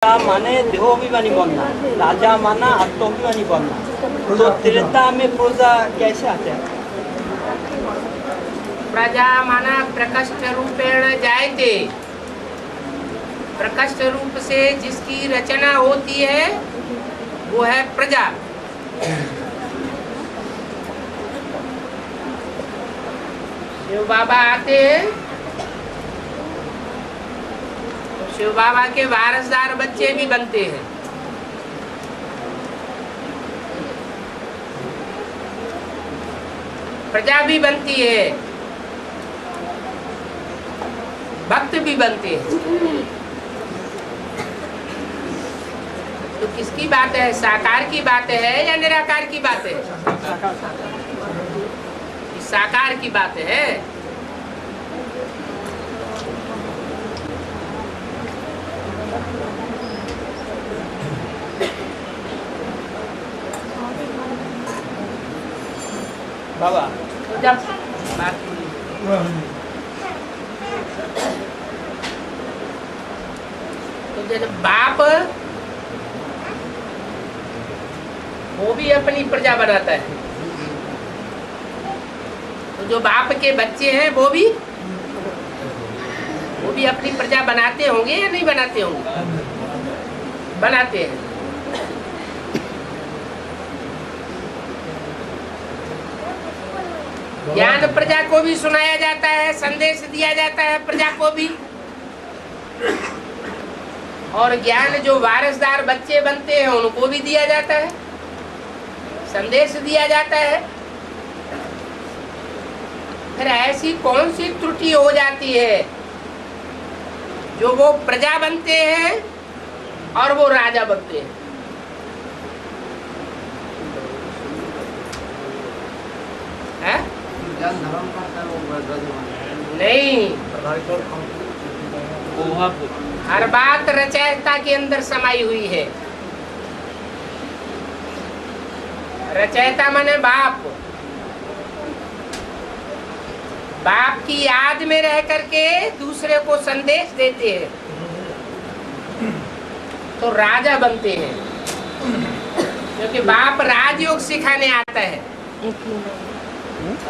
माने देहाभिमानी बनना, राजा माना आत्माभिमानी बनना। तो त्रेता में प्रजा कैसे आते हैं? प्रजा माना प्रकष्ट रूपेण जायते, प्रकष्ट रूप से जिसकी रचना होती है वो है प्रजा। शिव बाबा आते हैं, शिव बाबा के वारसदार बच्चे भी बनते हैं। प्रजा भी बनती है, भक्त भी बनते हैं। तो किसकी बात है? साकार की बात है या निराकार की बात है? साकार की बात है। बाबा जब बात तो जब बाप वो भी अपनी प्रजा बनाता है, तो जो बाप के बच्चे हैं वो भी अपनी प्रजा बनाते होंगे या नहीं बनाते होंगे? बनाते हैं। ज्ञान प्रजा को भी सुनाया जाता है, संदेश दिया जाता है प्रजा को भी, और ज्ञान जो वारसदार बच्चे बनते हैं उनको भी दिया जाता है, संदेश दिया जाता है। फिर ऐसी कौन सी त्रुटि हो जाती है जो वो प्रजा बनते हैं और वो राजा बनते हैं? है? नहीं, हर बात रचयिता के अंदर समाई हुई है। रचयिता माने बाप, बाप की याद में रह करके दूसरे को संदेश देते हैं तो राजा बनते हैं, क्योंकि बाप राजयोग सिखाने आता है।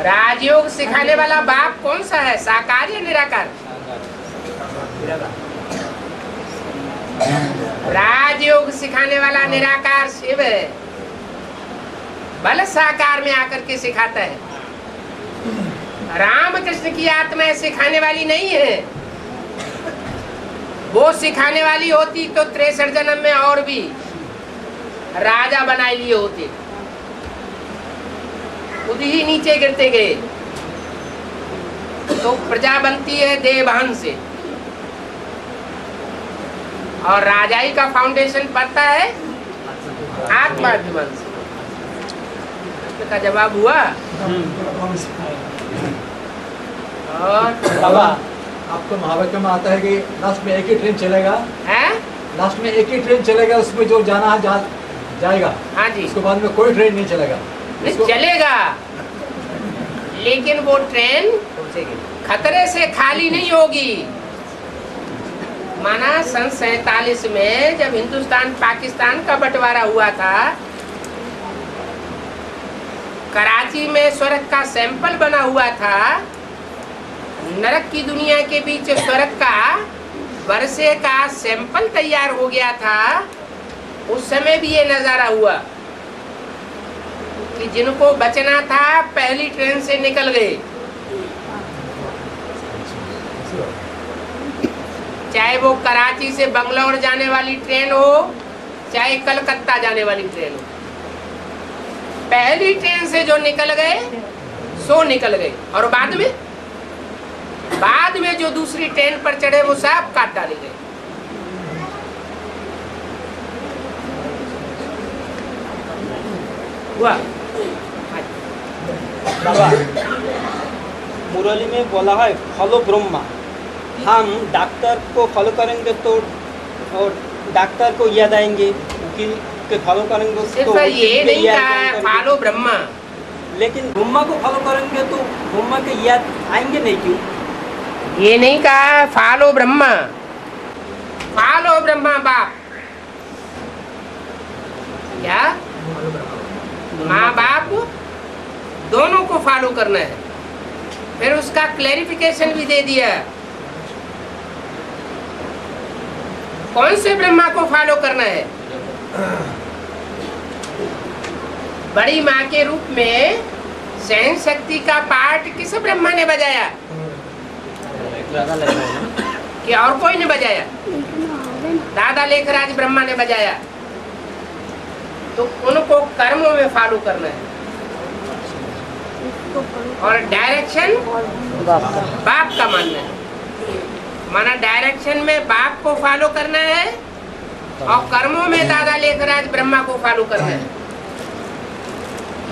राजयोग सिखाने वाला बाप कौन सा है? साकार या निराकार? राजयोग सिखाने वाला निराकार शिव है, बल साकार में आकर के सिखाता है। राम कृष्ण की आत्मा सिखाने वाली नहीं है, वो सिखाने वाली होती तो 63 जन्म में और भी राजा बनाए लिए होते, खुद ही नीचे गिरते गए। तो प्रजा बनती है देवहन से, और राजाई का फाउंडेशन पड़ता है आत्माभिमान से। का जवाब हुआ? और बाबा आपको महावाक्य में आता है कि लास्ट में एक ही ट्रेन चलेगा, है? लास्ट में एक ही ट्रेन चलेगा, उसमें जो जाना है जाएगा। हाँ जी। उसके बाद में कोई ट्रेन नहीं चलेगा। नहीं चलेगा, लेकिन वो ट्रेन खतरे से खाली नहीं होगी। माना सन 47 में जब हिंदुस्तान पाकिस्तान का बंटवारा हुआ था, कराची में स्वर्ग का सैंपल बना हुआ था। नरक की दुनिया के बीच स्वर्ग का वर्षे का सैंपल तैयार हो गया था। उस समय भी ये नजारा हुआ कि जिनको बचना था पहली ट्रेन से निकल गए, चाहे वो कराची से बंगलौर जाने वाली ट्रेन हो, चाहे कलकत्ता जाने वाली ट्रेन हो। पहली ट्रेन से जो निकल गए सो निकल गए, और बाद में जो दूसरी ट्रेन पर चढ़े वो सब काट डाले गए। हुआ? बाबा मुरली में बोला है फॉलो ब्रह्मा। हम डॉक्टर को फॉलो करेंगे तो और डॉक्टर को याद आएंगे, वकील के फॉलो करेंगे सिर्फ तो ये नहीं कहा है फॉलो ब्रह्मा, लेकिन ब्रह्मा को फॉलो करेंगे तो ब्रह्मा के याद आएंगे नहीं क्यों? ये नहीं कहा फॉलो ब्रह्मा, फॉलो ब्रह्मा बाप। करना है। फिर उसका क्लैरिफिकेशन भी दे दिया, कौन से ब्रह्मा को फॉलो करना है। बड़ी माँ के रूप में सहन शक्ति का पार्ट किस ब्रह्मा ने बजाया कि और कोई ने बजाया? दादा लेखराज ब्रह्मा ने बजाया। तो उनको कर्मों में फॉलो करना है और डायरेक्शन बाप का मानना है। माना डायरेक्शन में बाप को फॉलो करना है और कर्मों में दादा लेखराज ब्रह्मा को फॉलो करना है।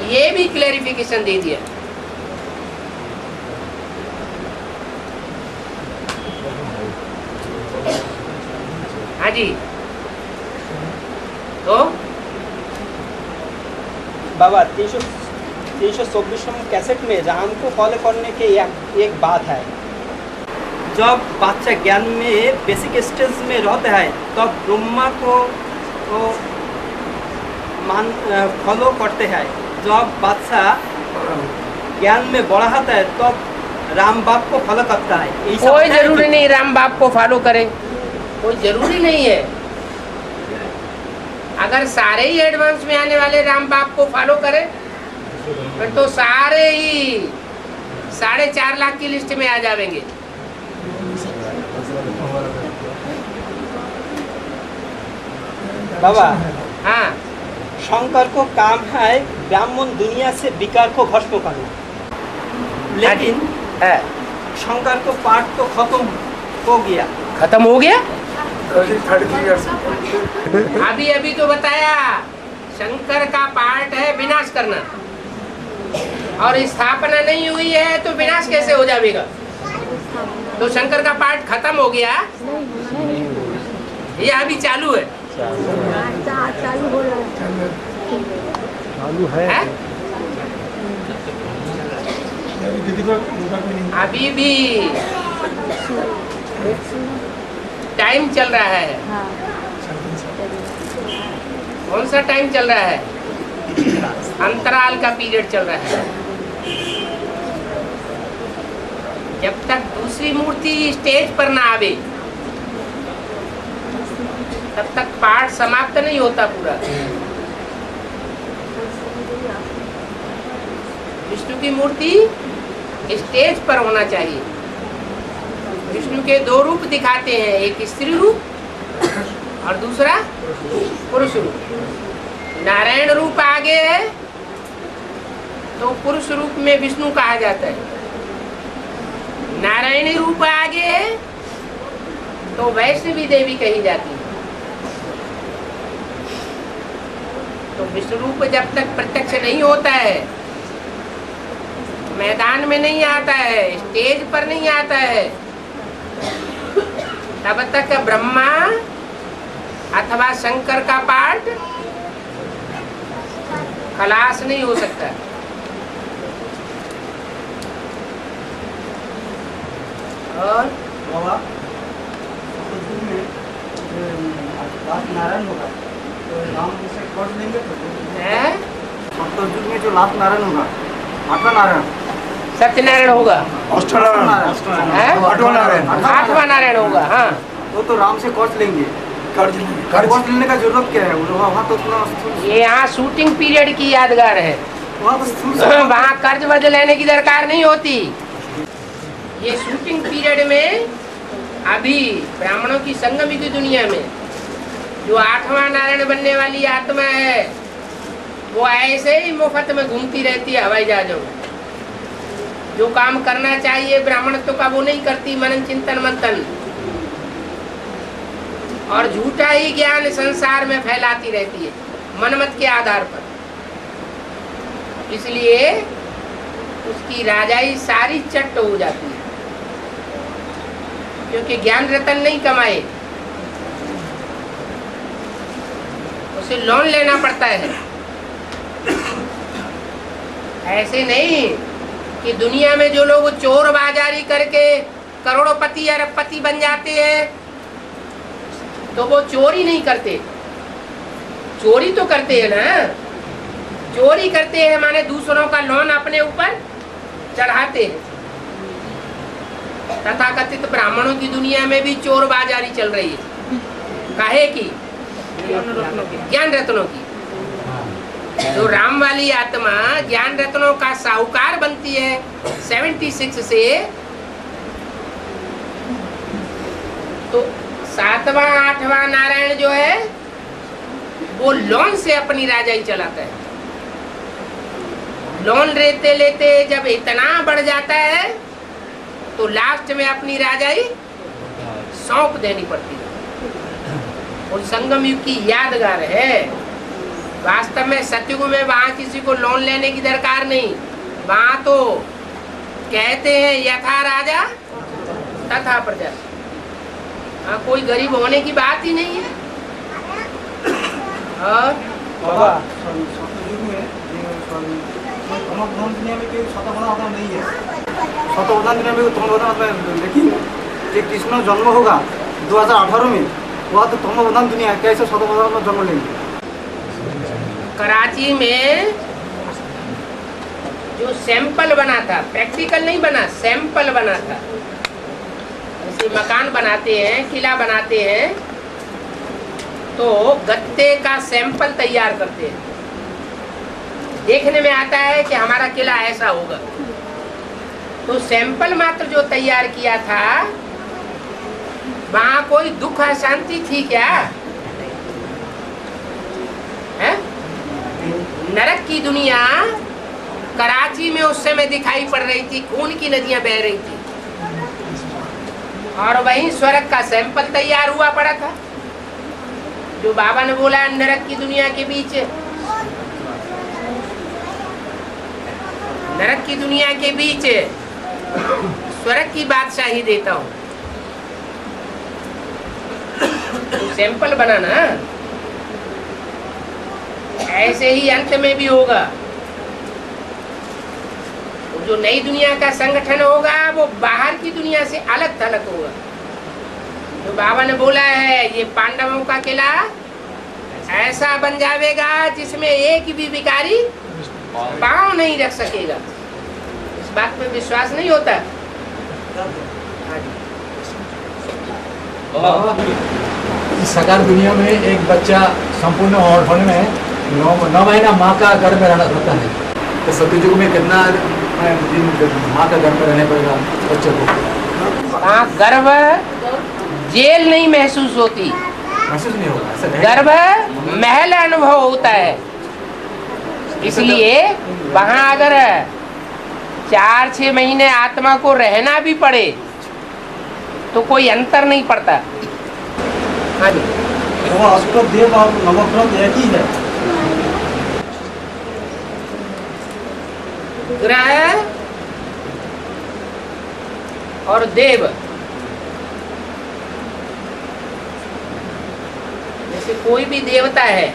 ये भी क्लैरिफिकेशन दे दिया। हाँ जी, तो बाबा 324 कैसेट में राम को फॉलो करने के एक बात है। जब बच्चा ज्ञान में बेसिक स्टेज में रहता है तब ब्रह्मा को फॉलो करते हैं। जब बच्चा ज्ञान में बड़ा होता है तब राम बाप को फॉलो करता है। कोई जरूरी नहीं राम बाप को फॉलो करे, कोई जरूरी नहीं है। अगर सारे ही एडवांस में आने वाले राम बाप को फॉलो करें फिर तो सारे ही 4.5 लाख की लिस्ट में आ जाएंगे। बाबा हाँ, शंकर को काम है ब्राह्मण दुनिया से विकार को भस्म करना, लेकिन शंकर को पाठ तो खत्म हो गया। खत्म हो गया? अभी तो बताया शंकर का पार्ट है विनाश करना, और स्थापना नहीं हुई है तो विनाश कैसे हो जाएगा? तो शंकर का पार्ट खत्म हो गया, ये अभी चालू है। चालू है? अभी भी टाइम चल रहा है। कौन सा टाइम चल रहा है? अंतराल का पीरियड चल रहा है। जब तक दूसरी मूर्ति स्टेज पर ना आवे तब तक पाठ समाप्त नहीं होता पूरा। विष्णु की मूर्ति स्टेज पर होना चाहिए। विष्णु के 2 रूप दिखाते हैं, एक स्त्री रूप और दूसरा पुरुष रूप। नारायण रूप आगे है तो पुरुष रूप में विष्णु कहा जाता है। नारायणी रूप आगे है तो वैष्णवी देवी कही जाती है। तो विष्णु रूप जब तक प्रत्यक्ष नहीं होता है, मैदान में नहीं आता है, स्टेज पर नहीं आता है, तब तक ब्रह्मा अथवा शंकर का पाठ खलास नहीं हो सकता। और नारायण होगा तो राम से खोज लेंगे है? सप्तयुग में जो लास्ट नारायण होगा, 8वां नारायण, सत्यनारायण होगा, है? 8वां नारायण होगा। हाँ, तो राम से कर्ज लेंगे। कर्ज लेने का जरूरत क्या है? वहाँ तो ये यहाँ शूटिंग पीरियड की यादगार है। वहाँ कर्ज वर्ज लेने की दरकार नहीं होती। ये शूटिंग पीरियड में अभी ब्राह्मणों की संगम की दुनिया में जो 8वां नारायण बनने वाली आत्मा है वो ऐसे ही मुफ्त में घूमती रहती है हवाई जहाजों में। जो काम करना चाहिए ब्राह्मणत्व का वो नहीं करती, मनन चिंतन मंथन और झूठा ही ज्ञान संसार में फैलाती रहती है मनमत के आधार पर। इसलिए उसकी राजाई सारी चट्ट हो जाती है, क्योंकि ज्ञान रतन नहीं कमाए, उसे लोन लेना पड़ता है। ऐसे नहीं कि दुनिया में जो लोग चोर बाजारी करके करोड़पति अरबपति बन जाते हैं तो वो चोरी नहीं करते, चोरी तो करते हैं ना। चोरी करते हैं माने दूसरों का लोन अपने ऊपर चढ़ाते हैं। तथाकथित ब्राह्मणों की दुनिया में भी चोर बाजारी चल रही है। काहे की? ज्ञान रत्नों की। जो राम वाली आत्मा ज्ञान रत्नों का साहूकार बनती है 76 से, तो 7वां 8वां नारायण जो है वो लोन से अपनी राजाई चलाता है। लोन लेते लेते जब इतना बढ़ जाता है तो लास्ट में अपनी राजाई सौंप देनी पड़ती है। और संगम युग की यादगार है। वास्तव में सतयुग में वहां किसी को लोन लेने की दरकार नहीं। वहां तो कहते हैं यथा राजा तथा प्रजा। हाँ, कोई गरीब होने की बात ही नहीं है। और बाबा सतयुग में तमोप्रधान दुनिया में कोई सतप्रधान आत्मा नहीं है। सतप्रधान दुनिया में तमोप्रधान आत्मा लेकिन कि कृष्ण जन्म होगा 2018 में, वह तो तमोप्रधान दुनिया है, कैसे सतप्रधान आत्मा जन्म लेंगे? कराची में जो सैंपल बना था, प्रैक्टिकल नहीं बना, सैंपल बना था। जैसे मकान बनाते हैं, किला बनाते हैं, तो गत्ते का सैंपल तैयार करते हैं। देखने में आता है कि हमारा किला ऐसा होगा। तो सैंपल मात्र जो तैयार किया था, वहां कोई दुख अशांति थी क्या? है? नरक की दुनिया कराची में उस समय दिखाई पड़ रही थी, खून की नदियां बह रही थी। और वहीं स्वर्ग का सैंपल तैयार हुआ पड़ा था। जो बाबा ने बोला नरक की दुनिया के बीच, नरक की दुनिया के बीच स्वर्ग की बादशाही देता हूं। तो सैंपल बनाना, ऐसे ही अंत में भी होगा। तो जो नई दुनिया का संगठन होगा वो बाहर की दुनिया से अलग थलग होगा। जो बाबा ने बोला है ये पांडवों का किला ऐसा बन जाएगा जिसमें एक भी भिखारी पांव नहीं रख सकेगा। इस बात में विश्वास नहीं होता? इस साकार दुनिया में एक बच्चा संपूर्ण होने में 9 महीना माँ का गर्भ में रहना पड़ता है। तो सतयुग में कितना दिन माँ का गर्भ में रहने पड़ेगा बच्चे को? हाँ, गर्भ जेल नहीं महसूस होती, महसूस नहीं होगा, ऐसा नहीं। गर्भ महल अनुभव होता है। इसलिए वहां अगर 4-6 महीने आत्मा को रहना भी पड़े तो कोई अंतर नहीं पड़ता। हाँ जी, वो अष्टदेव और नवग्रह एक ही है। ग्रह और देव, जैसे कोई भी देवता है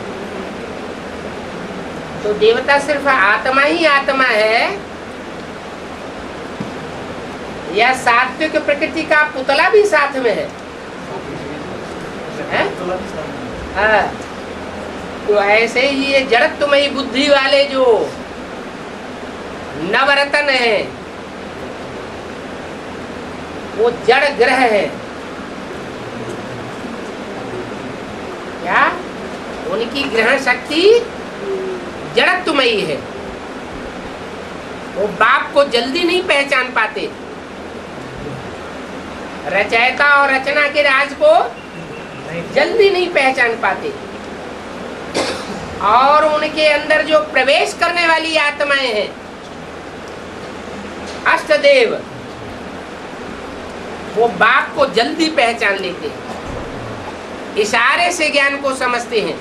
तो देवता सिर्फ आत्मा ही आत्मा है, या सात्विक प्रकृति का पुतला भी साथ में है? हाँ, तो ऐसे ही ये जड़त्वमयी बुद्धि वाले जो नवरत्न है वो जड़ ग्रह है। क्या? उनकी ग्रहण शक्ति जड़त्वमयी है। वो बाप को जल्दी नहीं पहचान पाते, रचयिता और रचना के राज को जल्दी नहीं पहचान पाते। और उनके अंदर जो प्रवेश करने वाली आत्माएं हैं अष्टदेव, वो बाप को जल्दी पहचान लेते हैं, इशारे से ज्ञान को समझते हैं।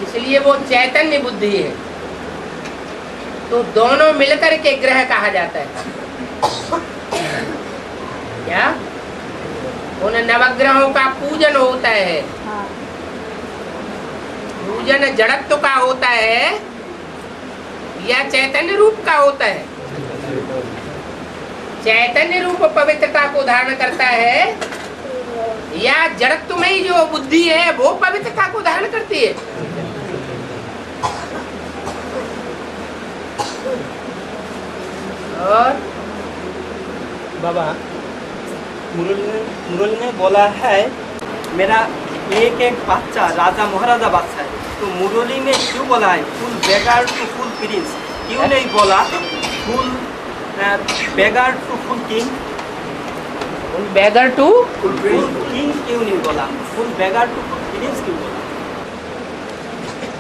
इसलिए वो चैतन्य बुद्धि है। तो दोनों मिलकर के ग्रह कहा जाता है। क्या? उन नवग्रहों का पूजन होता है। पूजन जड़त्व का होता है या चैतन्य रूप का होता है? चैतन्य रूप पवित्रता को धारण करता है या जड़त्व में ही जो बुद्धि है वो पवित्रता को धारण करती है? और बाबा मुरली ने बोला है मेरा एक एक बच्चा राजा महाराजा बादशाह है, तो मुरली में क्यों बोला है full beggar to full prince, क्यों नहीं बोला full beggar to full king? Beggar to full king क्यों नहीं बोला, full beggar to full prince क्यों बोला?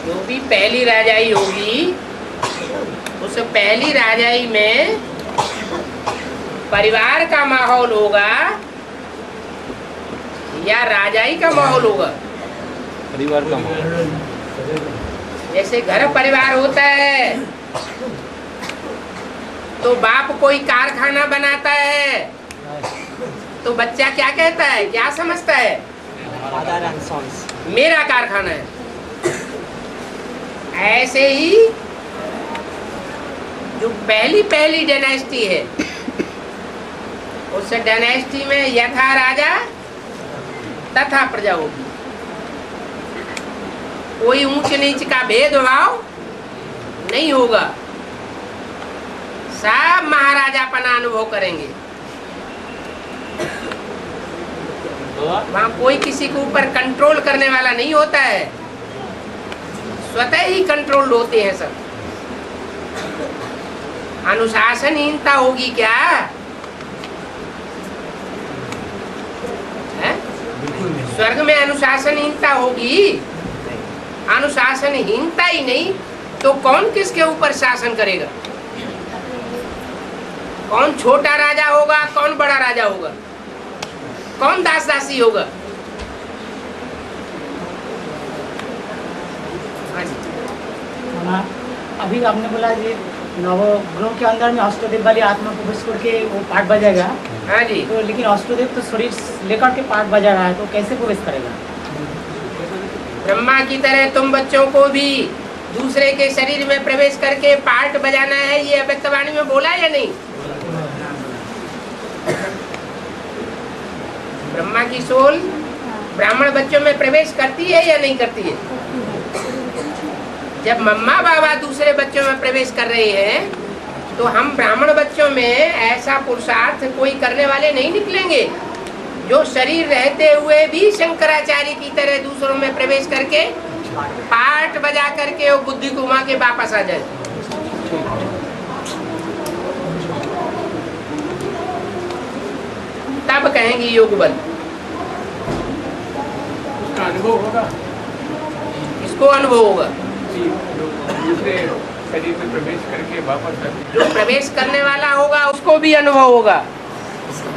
जो भी पहली राजाई होगी उस पहली राजाई में परिवार का माहौल होगा या राजाई का माहौल होगा? परिवार का माहौल। जैसे घर परिवार होता है तो बाप कोई कारखाना बनाता है तो बच्चा क्या कहता है, क्या समझता है? फादर एंड सन्स मेरा कारखाना है। ऐसे ही जो पहली डायनेस्टी है उस डायनेस्टी में यथा राजा तथा प्रजा होगी। कोई ऊंच नीच का भेदभाव नहीं होगा, सब महाराजापना अनुभव करेंगे। वहां कोई किसी के ऊपर कंट्रोल करने वाला नहीं होता है, स्वतः ही कंट्रोल होते हैं सब। अनुशासनहीनता होगी क्या है? स्वर्ग में अनुशासनहीनता होगी? अनुशासनहीनता ही नहीं तो कौन किसके ऊपर शासन करेगा? कौन छोटा राजा होगा, कौन बड़ा राजा होगा, कौन दास दासी होगा? हाँ जी। अभी आपने बोला ये नवग्रह के अंदर में अष्टदेव वाली आत्मा प्रवेश करके वो पाठ बजाएगा, हाँ जी। तो लेकिन अष्टदेव तो शरीर लेकर के पाठ बजा रहा है, तो कैसे प्रवेश करेगा? ब्रह्मा की तरह तुम बच्चों को भी दूसरे के शरीर में प्रवेश करके पाठ बजाना है, ये अव्यक्तवाणी में बोला या नहीं? ब्रह्मा की सोल ब्राह्मण बच्चों में प्रवेश करती है या नहीं करती है? जब मम्मा बाबा दूसरे बच्चों में प्रवेश कर रहे हैं तो हम ब्राह्मण बच्चों में ऐसा पुरुषार्थ कोई करने वाले नहीं निकलेंगे जो शरीर रहते हुए भी शंकराचार्य की तरह दूसरों में प्रवेश करके पाठ बजा करके वो बुद्धि घुमा के वापस आ जाए। तब कहेंगे योग बल। उसका अनुभव होगा, इसको अनुभव होगा। दूसरे शरीर में प्रवेश करके वापस जो प्रवेश करने वाला होगा उसको भी अनुभव होगा,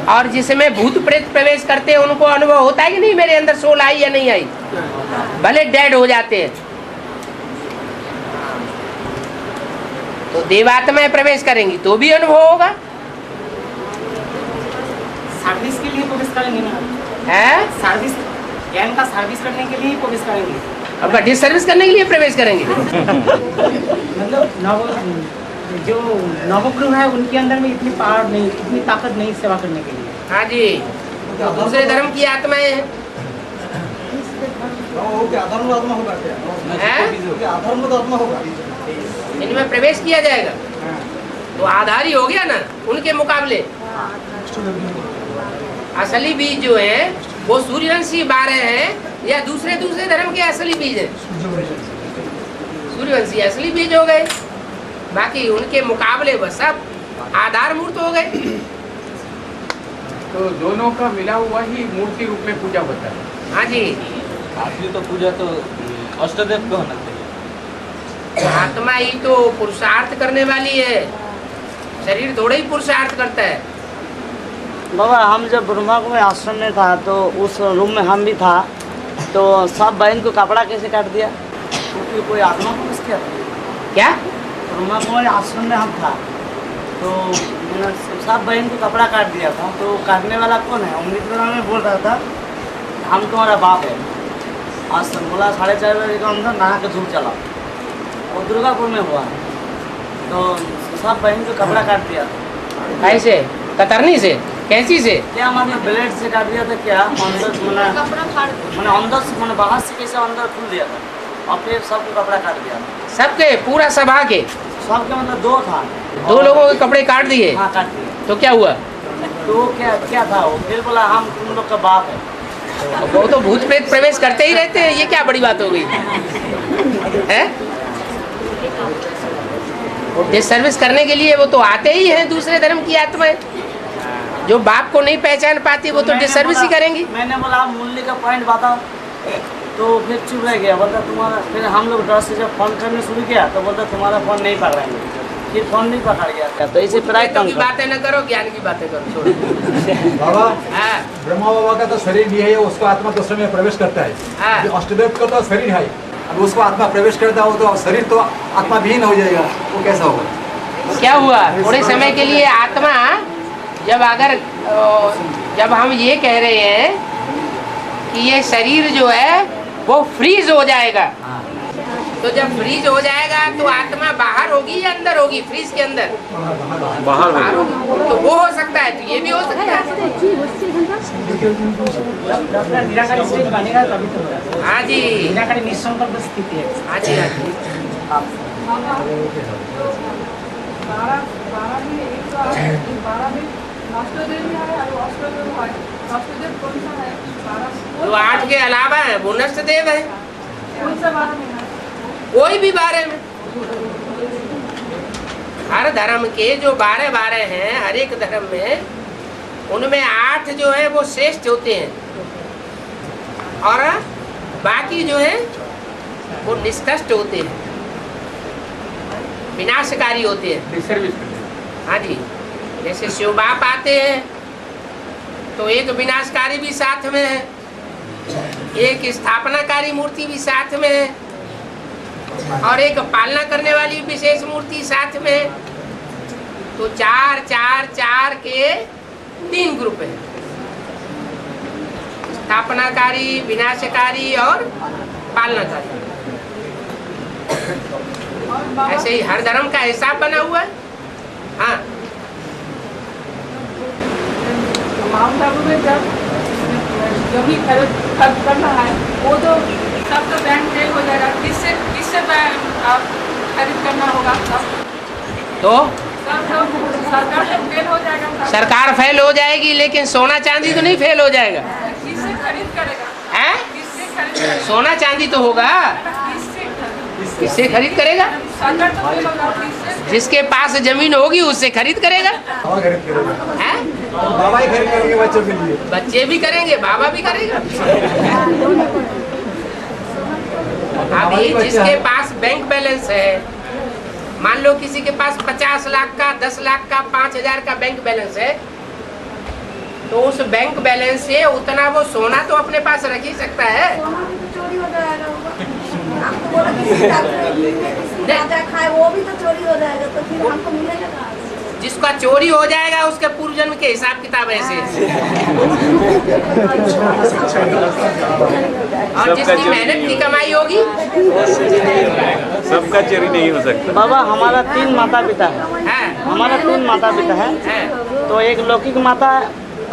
और जिसमें भूत प्रेत प्रवेश करते हैं उनको अनुभव होता है कि नहीं मेरे अंदर सोल आई या नहीं आई, भले डेड हो जाते हैं। तो देवात्माएं प्रवेश करेंगी तो भी अनुभव होगा। सर्विस के लिए प्रवेश करेंगे ना, है सर्विस ज्ञान का सर्विस करने के लिए प्रवेश करेंगे। अब डिस सर्विस करने के लिए प्रवेश करेंगे। मतलब जो नवग्रह है उनके अंदर में इतनी पावर नहीं, इतनी ताकत नहीं सेवा करने के लिए। हाँ जी, तो दूसरे धर्म की आत्माएं हैं। अधर्म आत्मा होगा क्या? हैं? अधर्म तो आत्मा होगा। इनमें प्रवेश किया जाएगा तो आधारी हो गया ना उनके मुकाबले। असली बीज जो है वो सूर्यवंशी 12 हैं या दूसरे धर्म के असली बीज हैं? सूर्यवंशी असली बीज हो गए, बाकी उनके मुकाबले वो सब आधार मूर्त हो गए। तो दोनों का मिला हुआ ही मूर्ति रूप में पूजा होता है। हाँ जी, असली तो पूजा तो अष्टदेव को होना चाहिए। आत्मा ही तो पुरुषार्थ करने वाली है, शरीर थोड़ा ही पुरुषार्थ करता है। बाबा हम जब ब्रह्मा को में आश्रम में था तो उस रूम में हम भी था, तो सब बहन को कपड़ा कैसे काट दिया? क्योंकि कोई आत्मा को किसके क्या? ब्रह्मा को में आश्रम में हम था तो सब बहन को कपड़ा काट दिया था, तो काटने वाला कौन है? अमृत में बोल रहा था हम तुम्हारा बाप है। आश्रम बोला 4:30 बजे के अंदर नहा के धूप चला, और दुर्गापुर में हुआ तो सब बहन को कपड़ा काट दिया। ऐसे कतरनी से, कैंची से? क्या मतलब ब्लेड से काट दिया था क्या? अंदर मैंने अंदर से मैंने बाहर से कैसे अंदर खुल दिया था और फिर सबको कपड़ा काट दिया था। सबके पूरा सभा के? सबके मतलब 2 था। दो लोगों के कपड़े काट दिए, हाँ काट दिए। तो क्या हुआ? तो वो क्या क्या था वो, फिर बोला हम तुम लोग का बाप है। वो तो भूत प्रेत प्रवेश करते ही रहते हैं, ये क्या बड़ी बात हो गई है? डिसर्विस करने के लिए वो तो आते ही हैं दूसरे धर्म की आत्माएं। जो बाप को नहीं पहचान पाती वो तो डिसर्विस ही करेंगी। मैंने बोला मुरली का पॉइंट बताओ, तो फिर चुप रह गया। बोलता तुम्हारा, फिर हम लोग डर से जब फोन करने शुरू किया तो बोलता तुम्हारा फोन नहीं पकड़ेंगे, फिर फोन नहीं पकड़ गया। तो इसे प्राय प्रेतों कम की बातें न करो, ज्ञान की बातें करो, छोड़ो। बाबा, हाँ, ब्रह्मा बाबा का तो शरीर भी है, उसको आत्मा दूसरे में प्रवेश करता है। हाँ। जो अष्टदेव का तो शरीर है, अब उसको आत्मा प्रवेश करता हो तो शरीर तो आत्मा विहीन हो जाएगा, वो कैसा होगा? क्या हुआ? थोड़े समय के लिए आत्मा जब हम ये कह रहे हैं कि ये शरीर जो है वो फ्रीज हो जाएगा, तो जब फ्रीज हो जाएगा तो आत्मा बाहर होगी या अंदर होगी? फ्रीज के अंदर बाहर होगी। तो वो हो सकता है, तो ये भी हो सकता है। डॉक्टर निराकारी स्टेज बनेगा तभी तो होगा। हाँ जी, निराकारी निसंकल्प स्थिति है। हाँ जी, हाँ जी। जो 8 के अलावा है वो नष्ट देव है, कोई भी 12 में। हर धर्म के जो 12 हैं, हर एक धर्म में उनमें 8 जो है वो श्रेष्ठ होते हैं और बाकी जो है वो निष्कष्ट होते हैं, विनाशकारी होते हैं। हाँ जी, जैसे शिव बाप आते हैं तो एक विनाशकारी भी साथ में है, एक स्थापनाकारी मूर्ति भी साथ में है और एक पालना करने वाली विशेष मूर्ति साथ में है। तो 4 के 3 ग्रुप है, स्थापनाकारी, विनाशकारी और पालनाकारी। ऐसे ही हर धर्म का हिसाब बना हुआ है। हाँ, माउंट आबू में जब जमीन खर्च करना है वो तो सब तो बैंक फेल हो जाएगा। किससे बैंक आप खरीद करना होगा? तो सब सरकार तो फेल हो जाएगा। सरकार फेल हो जाएगी, लेकिन सोना चांदी तो नहीं फेल हो जाएगा। किससे खरीद करेगा? है? किससे खरीद करेगा? सोना चांदी तो होगा, किससे खरीद करेगा? सरकार तो फेल होगा, किससे? जिसके पास जमीन होगी उससे खरीद करेगा। बाबा खरीद करेगा, है? बाबा ही खरीद करेंगे बच्चों के लिए। बच्चे भी करेंगे, बाबा भी करेगा। अभी जिसके पास बैंक बैलेंस है, मान लो किसी के पास 50 लाख का, 10 लाख का, 5,000 का बैंक बैलेंस है, तो उस बैंक बैलेंस से उतना वो सोना तो अपने पास रख ही सकता है। चोरी हो जाएगा। आपको बोला किसी राजा खाए वो भी तो चोरी हो जाएगा, तो फिर हमको मिलेगा कहाँ से? जिसका चोरी हो जाएगा उसके पूर्व जन्म के हिसाब किताब ऐसे और जिसकी मेहनत की कमाई होगी सबका चोरी नहीं हो सकता। बाबा हमारा 3 माता पिता है, है, हमारा 3 माता पिता है। है। तो एक लौकिक माता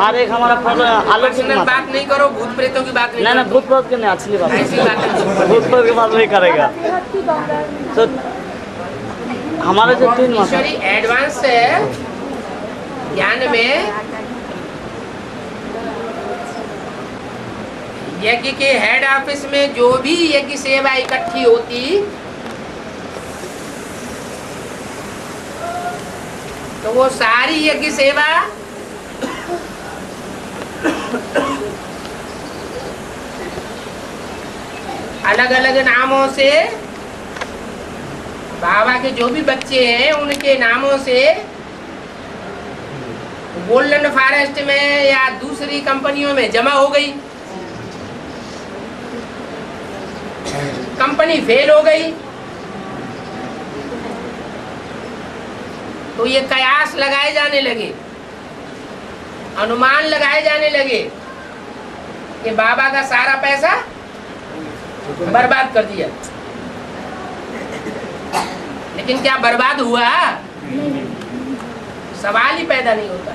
और एक हमारा अलौकिक पर्सनल माता। बात नहीं करो, भूत प्रेतों की बात नहीं नहीं करो। भूत प्रेत के नहीं, असली बात ऐसी बात नहीं। भूत प्रेत की बात नहीं करेगा। तो हमारे जो 3 माता ईश्वरी एडवांस ज्ञान में यज्ञ के हेड ऑफिस में जो भी यज्ञ सेवा इकट्ठी होती तो वो सारी यज्ञ सेवा अलग अलग नामों से बाबा के जो भी बच्चे हैं उनके नामों से गोल्डन फॉरेस्ट में या दूसरी कंपनियों में जमा हो गई। कंपनी फेल हो गई तो ये कयास लगाए जाने लगे, अनुमान लगाए जाने लगे कि बाबा का सारा पैसा बर्बाद कर दिया। लेकिन क्या बर्बाद हुआ? सवाल ही पैदा नहीं होता।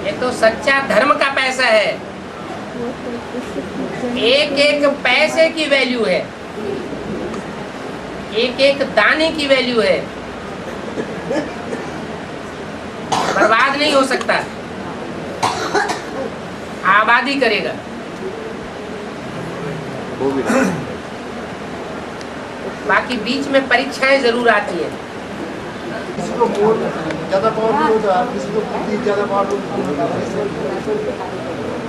ये तो सच्चा धर्म का पैसा है, एक एक पैसे की वैल्यू है। एक एक दाने की वैल्यू है, बर्बाद नहीं हो सकता, आबादी करेगा। बाकी बीच में परीक्षाएं जरूर आती हैं। किसी को मूड ज़्यादा पावरफुल होता है, किसी को बुद्धि ज़्यादा पावरफुल होता है।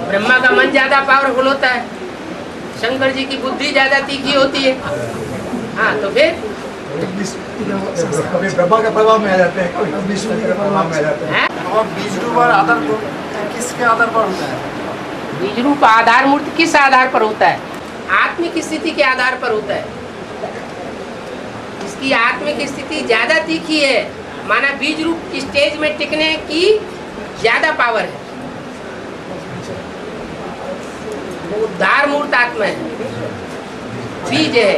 ब्रह्मा का मन ज्यादा पावरफुल होता है, शंकर जी की बुद्धि ज्यादा तीखी होती है। हाँ, तो फिर कभी ब्रह्मा के प्रभाव में आ जाते हैं, कभी विष्णु के प्रभाव में आ जाते हैं। और बीज रूप और आधार किसके आधार पर होता है? बीज रूप आधार मूर्ति किस आधार पर होता है? आत्मिक स्थिति के आधार पर होता है। इसकी आत्मिक स्थिति ज्यादा तीखी है, माना बीज रूप स्टेज में टिकने की ज्यादा पावर है। वो उद्धार मूर्त आत्मा है, बीज है।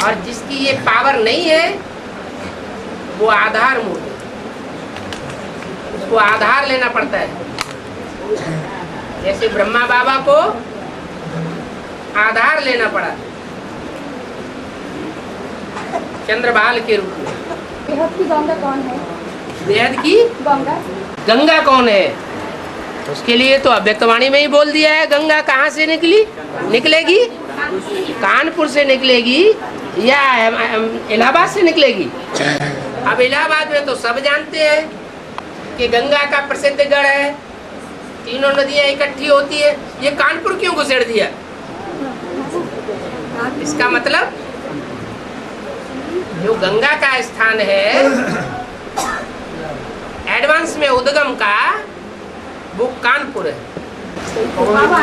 और जिसकी ये पावर नहीं है वो आधार मूर्त है, उसको आधार लेना पड़ता है। जैसे ब्रह्मा बाबा को आधार लेना पड़ा चंद्रबाल के रूप में। बेहद की गंगा कौन है? बेहद की गंगा गंगा कौन है? उसके लिए तो अव्यक्तवाणी में ही बोल दिया है। गंगा कहाँ से निकलेगी? कानपुर से निकलेगी या इलाहाबाद से निकलेगी? अब इलाहाबाद में तो सब जानते हैं कि गंगा का प्रसिद्ध गढ़ है, तीनों नदियां इकट्ठी होती है। ये कानपुर क्यों घुसेड़ दिया? इसका मतलब जो गंगा का स्थान है एडवांस में उद्गम का, वो कानपुर है। बाबा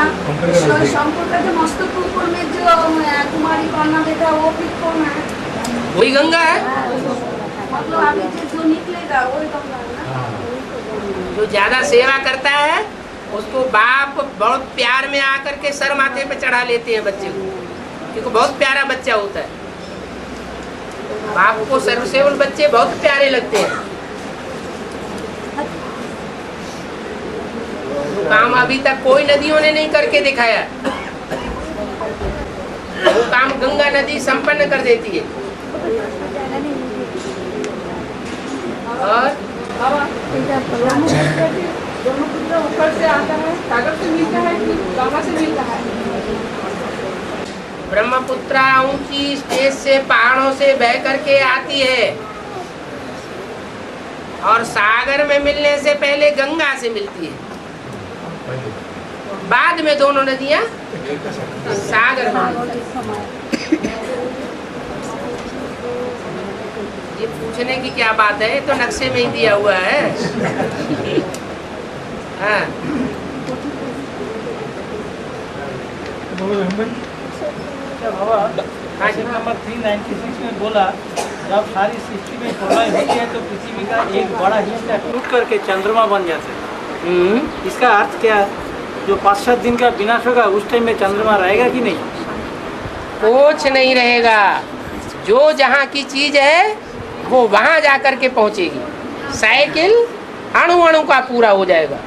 शंकर का जो मस्तक ऊपर में जो कुमारी कन्या देखा वो फिर कौन है? वही गंगा है। मतलब अभी जो निकलेगा वही गंगा है ना? जो ज्यादा सेवा करता है उसको बाप बहुत प्यार में आकर के सर माथे पे चढ़ा लेते हैं बच्चे को, क्योंकि बहुत प्यारा बच्चा होता है। बाप को सर्वसेवल बच्चे बहुत प्यारे लगते हैं। काम अभी तक कोई नदियों ने नहीं करके दिखाया, वो काम गंगा नदी संपन्न कर देती है। और बाबा ब्रह्मपुत्र ऊपर से आता है, सागर से मिलता है कि गंगा से मिलता है? ब्रह्मपुत्रा ऊंची स्टेज से पहाड़ों से बह करके आती है, और सागर में मिलने से पहले गंगा से मिलती है। बाद में दोनों नदियां सागर में। ये पूछने की क्या बात है, तो नक्शे में ही दिया हुआ है। हाँ। नंबर 396 में बोला जब सारी सृष्टि में प्रलय होती है तो पृथ्वी का एक बड़ा हिस्सा टूट करके चंद्रमा बन जाता है। इसका अर्थ क्या है? जो 5-7 दिन का विनाश होगा उस टाइम में चंद्रमा रहेगा कि नहीं? कुछ नहीं रहेगा। जो जहाँ की चीज है वो वहाँ जा कर के पहुँचेगी। साइकिल अणु अणु का पूरा हो जाएगा।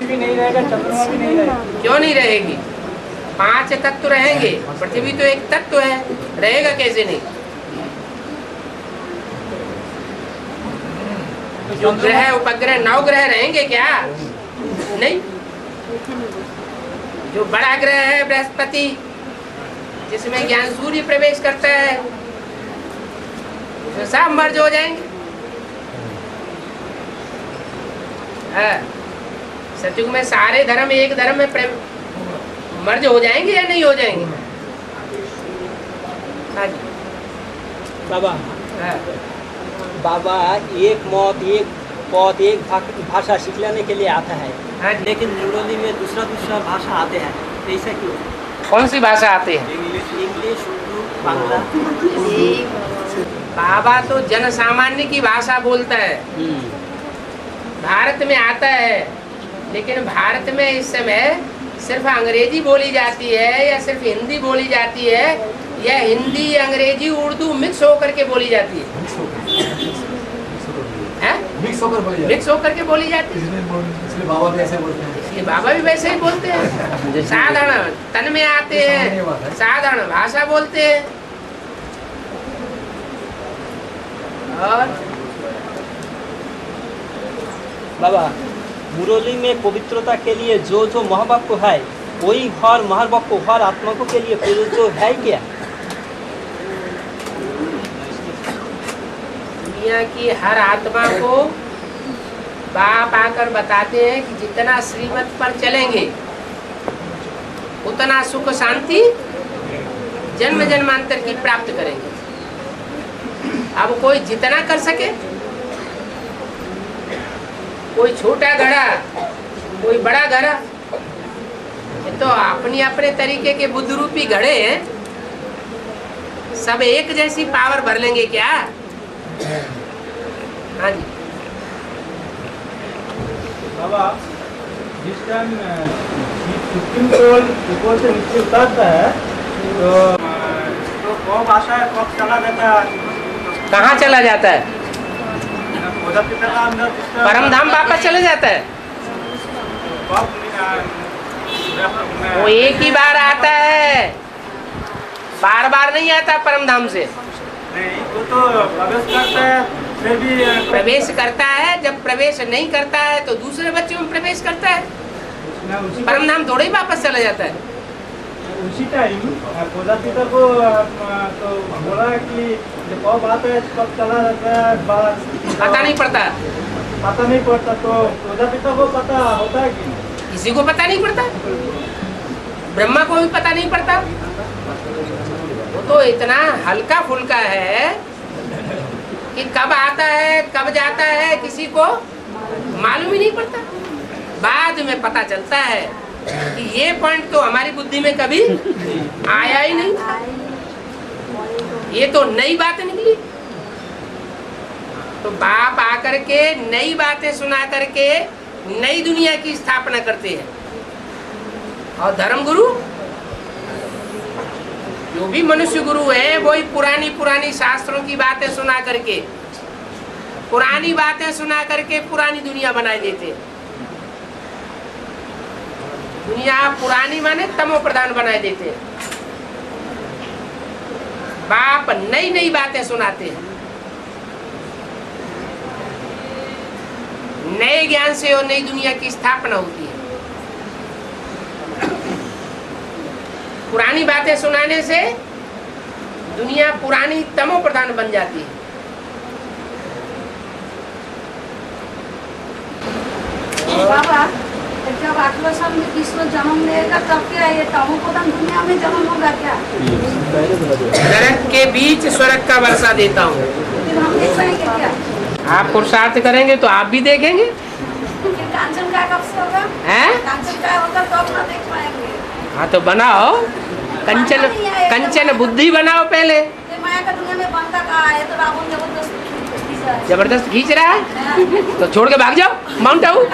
भी नहीं रहेगा, चंद्रमा भी नहीं रहेगा। क्यों नहीं रहेगी? 5 तत्व रहेंगे, पृथ्वी तो एक तत्व है, रहेगा कैसे नहीं? जो ग्रह उपग्रह 9 ग्रह रहेंगे क्या? नहीं। जो बड़ा ग्रह है बृहस्पति, जिसमें ज्ञान सूर्य प्रवेश करता है, उसमें सब मर्ज हो जाएंगे। सतयुग में सारे धर्म एक धर्म में मर्ज हो जाएंगे या नहीं हो जाएंगे? हाँ जी बाबा। बाबा एक मौत एक पौध एक भाषा सीख लेने के लिए आता है। हाँ, लेकिन न्यूरोली में दूसरा भाषा आते हैं, ऐसा क्यों? कौन सी भाषा आती है? इंग्लिश, उर्दू, बांग्ला। बाबा तो जन सामान्य की भाषा बोलता है। भारत में आता है, लेकिन भारत में इस समय सिर्फ अंग्रेजी बोली जाती है या सिर्फ हिंदी बोली जाती है, या हिंदी अंग्रेजी उर्दू मिक्स होकर के बोली जाती है। मिक्स होकर के बोली जाती है। इसलिए बाबा भी ऐसे बोलते हैं। इसलिए बाबा भी वैसे ही बोलते हैं। साधारण तन में आते हैं, साधारण भाषा बोलते हैं। और बाबा मुरली में पवित्रता के लिए जो जो महावाक्य है वही हर महावाक्य हर आत्मा को के लिए प्रयोज्य है क्या? दुनिया की हर आत्मा को बाप आकर बताते हैं कि जितना श्रीमत पर चलेंगे उतना सुख शांति जन्म जन्मांतर की प्राप्त करेंगे। अब कोई जितना कर सके, कोई छोटा घड़ा कोई बड़ा घड़ा, ये तो अपनी अपने तरीके के बुद्ध रूपी घड़े हैं। सब एक जैसी पावर भर लेंगे क्या? हाँ जी बाबा, जिस टाइम सुप्रीम कोर्ट ऊपर से नीचे उतारता है तो कब आता है, कब चला जाता है, कहाँ चला जाता है? माता पिता का अंदर परम धाम वापस चले जाता है। वो एक ही बार आता है, बार बार नहीं आता परम धाम से। नहीं, वो तो प्रवेश करता है, फिर भी प्रवेश करता है, जब प्रवेश नहीं करता है तो दूसरे बच्चों में प्रवेश करता है। परम धाम थोड़े ही वापस चला जाता है। उसी टाइम माता पिता को तो बोला कि कब आता है कब चला जाता है, पता नहीं पड़ता। पता नहीं पड़ता, तो माता पिता को पता होता है कि किसी को पता नहीं पड़ता, ब्रह्मा को भी पता नहीं पड़ता। वो तो इतना हल्का फुल्का है कि कब आता है कब जाता है किसी को मालूम ही नहीं पड़ता। बाद में पता चलता है कि ये पॉइंट तो हमारी बुद्धि में कभी आया ही नहीं, ये तो नई बात निकली। तो बाप आकर के नई बातें सुना करके नई दुनिया की स्थापना करते हैं। और धर्म गुरु जो भी मनुष्य गुरु है वही पुरानी पुरानी शास्त्रों की बातें सुना करके, पुरानी बातें सुना करके पुरानी दुनिया बनाए देते हैं। दुनिया पुरानी माने तमो प्रधान बनाए देते हैं। बाप नई नई बातें सुनाते हैं। नए ज्ञान से और नई दुनिया की स्थापना होती है। पुरानी बातें सुनाने से दुनिया पुरानी तमो प्रधान बन जाती है। बाबा, जब 8वें साल में कृष्ण जन्म लेगा तब क्या ये तमो प्रधान दुनिया में जन्म होगा क्या? नरक के बीच स्वर्ग का वर्षा देता हूँ। फिर हम देख पाएंगे क्या? आप पुरुषार्थ करेंगे तो आप भी देखेंगे। फिर कांचन का कब से होगा? हैं? कांचन का होगा तो अपना देख पाएंगे। हाँ तो बनाओ कंचन, कंचन बुद्धि बनाओ पहले। फिर माया का दुनिया में बनता कहाँ है? तो रावण जबरदस्त खींच रहा है तो छोड़ के भाग जाओ माउंट आबू। इधर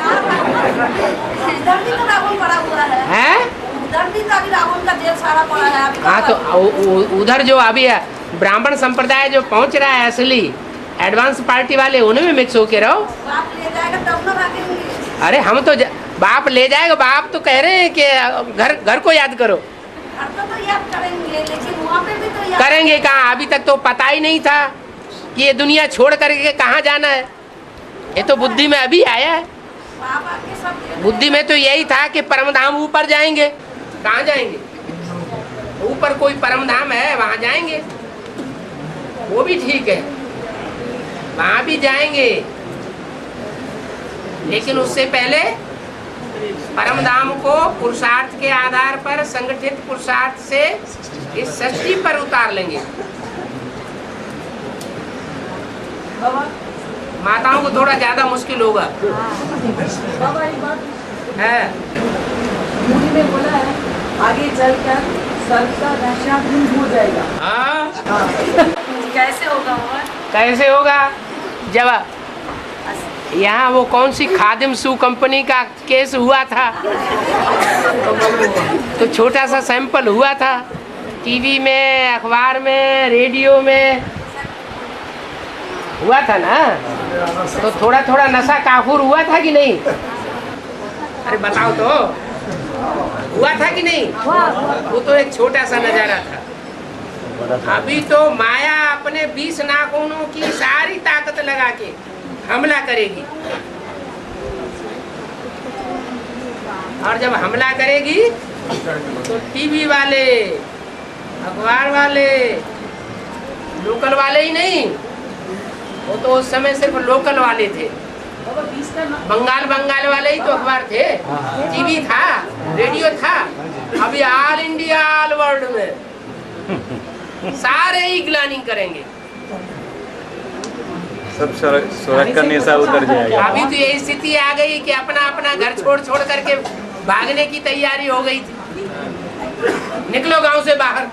भी तो रावण पड़ा हुआ है। हैं? उधर भी तो अभी रावण का जेल सारा पड़ा है। अभी हाँ तो उधर जो अभी है ब्राह्मण संप्रदाय जो पहुंच रहा है असली एडवांस पार्टी वाले, उन्हें में मिक्स होके रहो। बाप ले जाएगा तब ना भागेंगे। अरे हम तो बाप ले जाएगा। बाप तो कह रहे हैं कि घर को याद करो। घर तो याद करेंगे, लेकिन वहाँ पे भी तो याद करेंगे कहाँ? अभी तक तो पता ही नहीं था कि ये दुनिया छोड़ करके कहाँ जाना है। ये तो बुद्धि में अभी आया है। बाबा के सब बुद्धि में तो यही था कि परम धाम ऊपर जाएंगे। कहाँ जाएंगे? ऊपर कोई परम धाम है, वहाँ जाएंगे। वो भी ठीक है, वहाँ भी जाएंगे, लेकिन उससे पहले परम धाम को पुरुषार्थ के आधार पर, संगठित पुरुषार्थ से इस सृष्टि पर उतार लेंगे। माताओं को थोड़ा ज्यादा मुश्किल होगा। बाबा ये बात है मुनि में बोला है आगे चलकर सर्व का नशा दूर हो जाएगा। हाँ? कैसे होगा वो? कैसे होगा? जब यहाँ वो कौन सी खादिम शू कंपनी का केस हुआ था तो छोटा सा सैंपल हुआ था, टीवी में, अखबार में, रेडियो में हुआ था ना। तो थोड़ा थोड़ा नशा काफूर हुआ था कि नहीं? अरे बताओ तो, हुआ था कि नहीं? वो तो एक छोटा सा नजारा था। अभी तो माया अपने 20 नाखूनों की सारी ताकत लगा के हमला करेगी, और जब हमला करेगी तो टीवी वाले, अखबार वाले, लोकल वाले ही नहीं, वो तो उस समय सिर्फ लोकल वाले थे, बंगाल वाले ही तो अखबार थे, टीवी था, रेडियो था। अभी ऑल इंडिया, ऑल वर्ल्ड में सारे ही ग्लानी करेंगे। सब स्वर्ग का नेशा उतर जाएगा। अभी तो यही स्थिति आ गई कि अपना अपना घर छोड़ करके भागने की तैयारी हो गई थी। निकलो गांव से बाहर।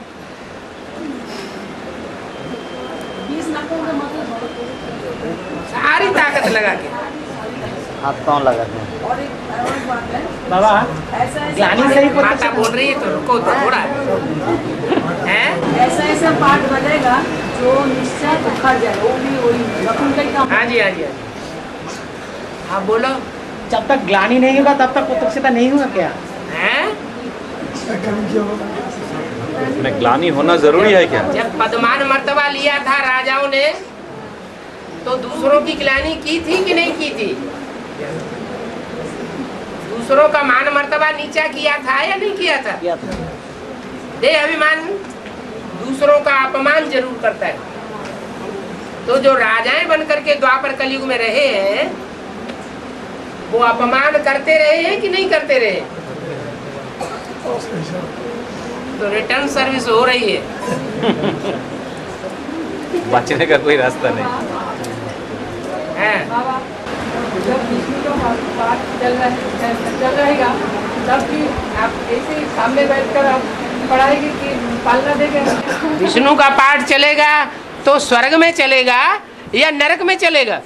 सारी ताकत लगा के हाथ पाँव लगा के। बाबा ग्लानी से ही माता बोल रही है तो रुको तो थोड़ा है। ऐसा ऐसा पार्ट बनेगा जो निश्चय उखड़ जाए, वो भी वही। हाँ जी, हाँ जी, हाँ बोलो। जब तक ग्लानी नहीं होगा तब तक पुत्रक्षता नहीं होगा क्या? हैं? में ग्लानी होना जरूरी है क्या? जब पदमान मर्तबा लिया था राजाओं ने तो दूसरों की ग्लानी की थी कि नहीं की थी? दूसरों का मान मर्तबा नीचा किया था या नहीं किया था? दे अभिमान दूसरों का अपमान जरूर करता है। तो जो राजाएं बन करके द्वापर कलयुग में रहे हैं वो अपमान करते रहे हैं कि नहीं करते रहे? तो रिटर्न सर्विस हो रही है। बचने का कोई रास्ता नहीं है। जब विष्णु का पाठ चल रहेगा तब भी आप ऐसे सामने बैठकर आप पढ़ाएंगे कि पालना देंगे। विष्णु का पाठ चलेगा तो स्वर्ग में चलेगा या नरक में चलेगा?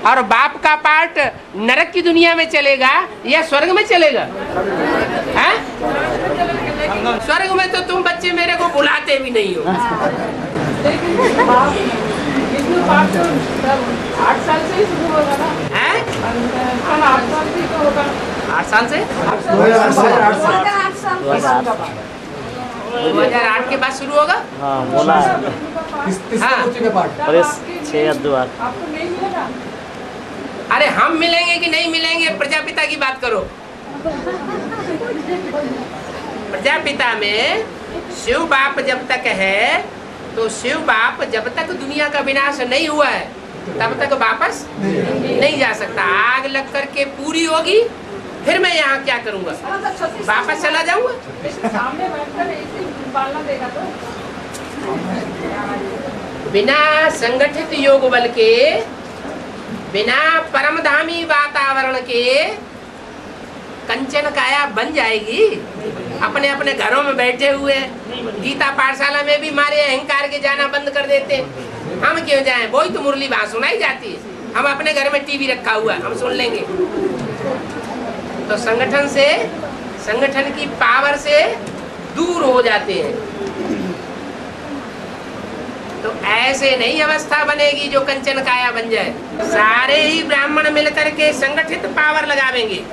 और बाप का पाठ नरक की दुनिया में चलेगा या स्वर्ग में चलेगा? हैं? स्वर्ग में तो तुम बच्चे मेरे को बुलाते भी नहीं हो। विष्णु पाठ तो 8 साल से ही शुरू होगा ना? हैं? 8 साल से तो होगा। 8 साल से? 2008 के बाद शुरू होगा? हाँ बोला है। हाँ। 6 या 2 आपको नहीं मिलेगा? अरे हम मिलेंगे कि नहीं मिलेंगे, प्रजापिता की बात करो। प्रजापिता में शिव बाप जब तक है तो शिव बाप जब तक दुनिया का विनाश नहीं हुआ है तब तक वापस नहीं जा सकता। आग लग करके पूरी होगी फिर मैं यहाँ क्या करूँगा? वापस चला जाऊँगा? सामने बैठकर ऐसे पालना देगा तो बिना संगठित योग बल के, बिना परमधामी वातावरण के कंचन काया बन जाएगी। अपने अपने घरों में बैठे हुए गीता पाठशाला में भी मारे अहंकार के जाना बंद कर देते। हम क्यों जाएं? वही तो मुरली बात सुनाई जाती है। हम अपने घर में टीवी रखा हुआ हम सुन लेंगे। तो संगठन से, संगठन की पावर से दूर हो जाते हैं। तो ऐसे नहीं अवस्था बनेगी जो कंचन काया बन जाए। सारे ही ब्राह्मण मिलकर के संगठित पावर लगावेंगे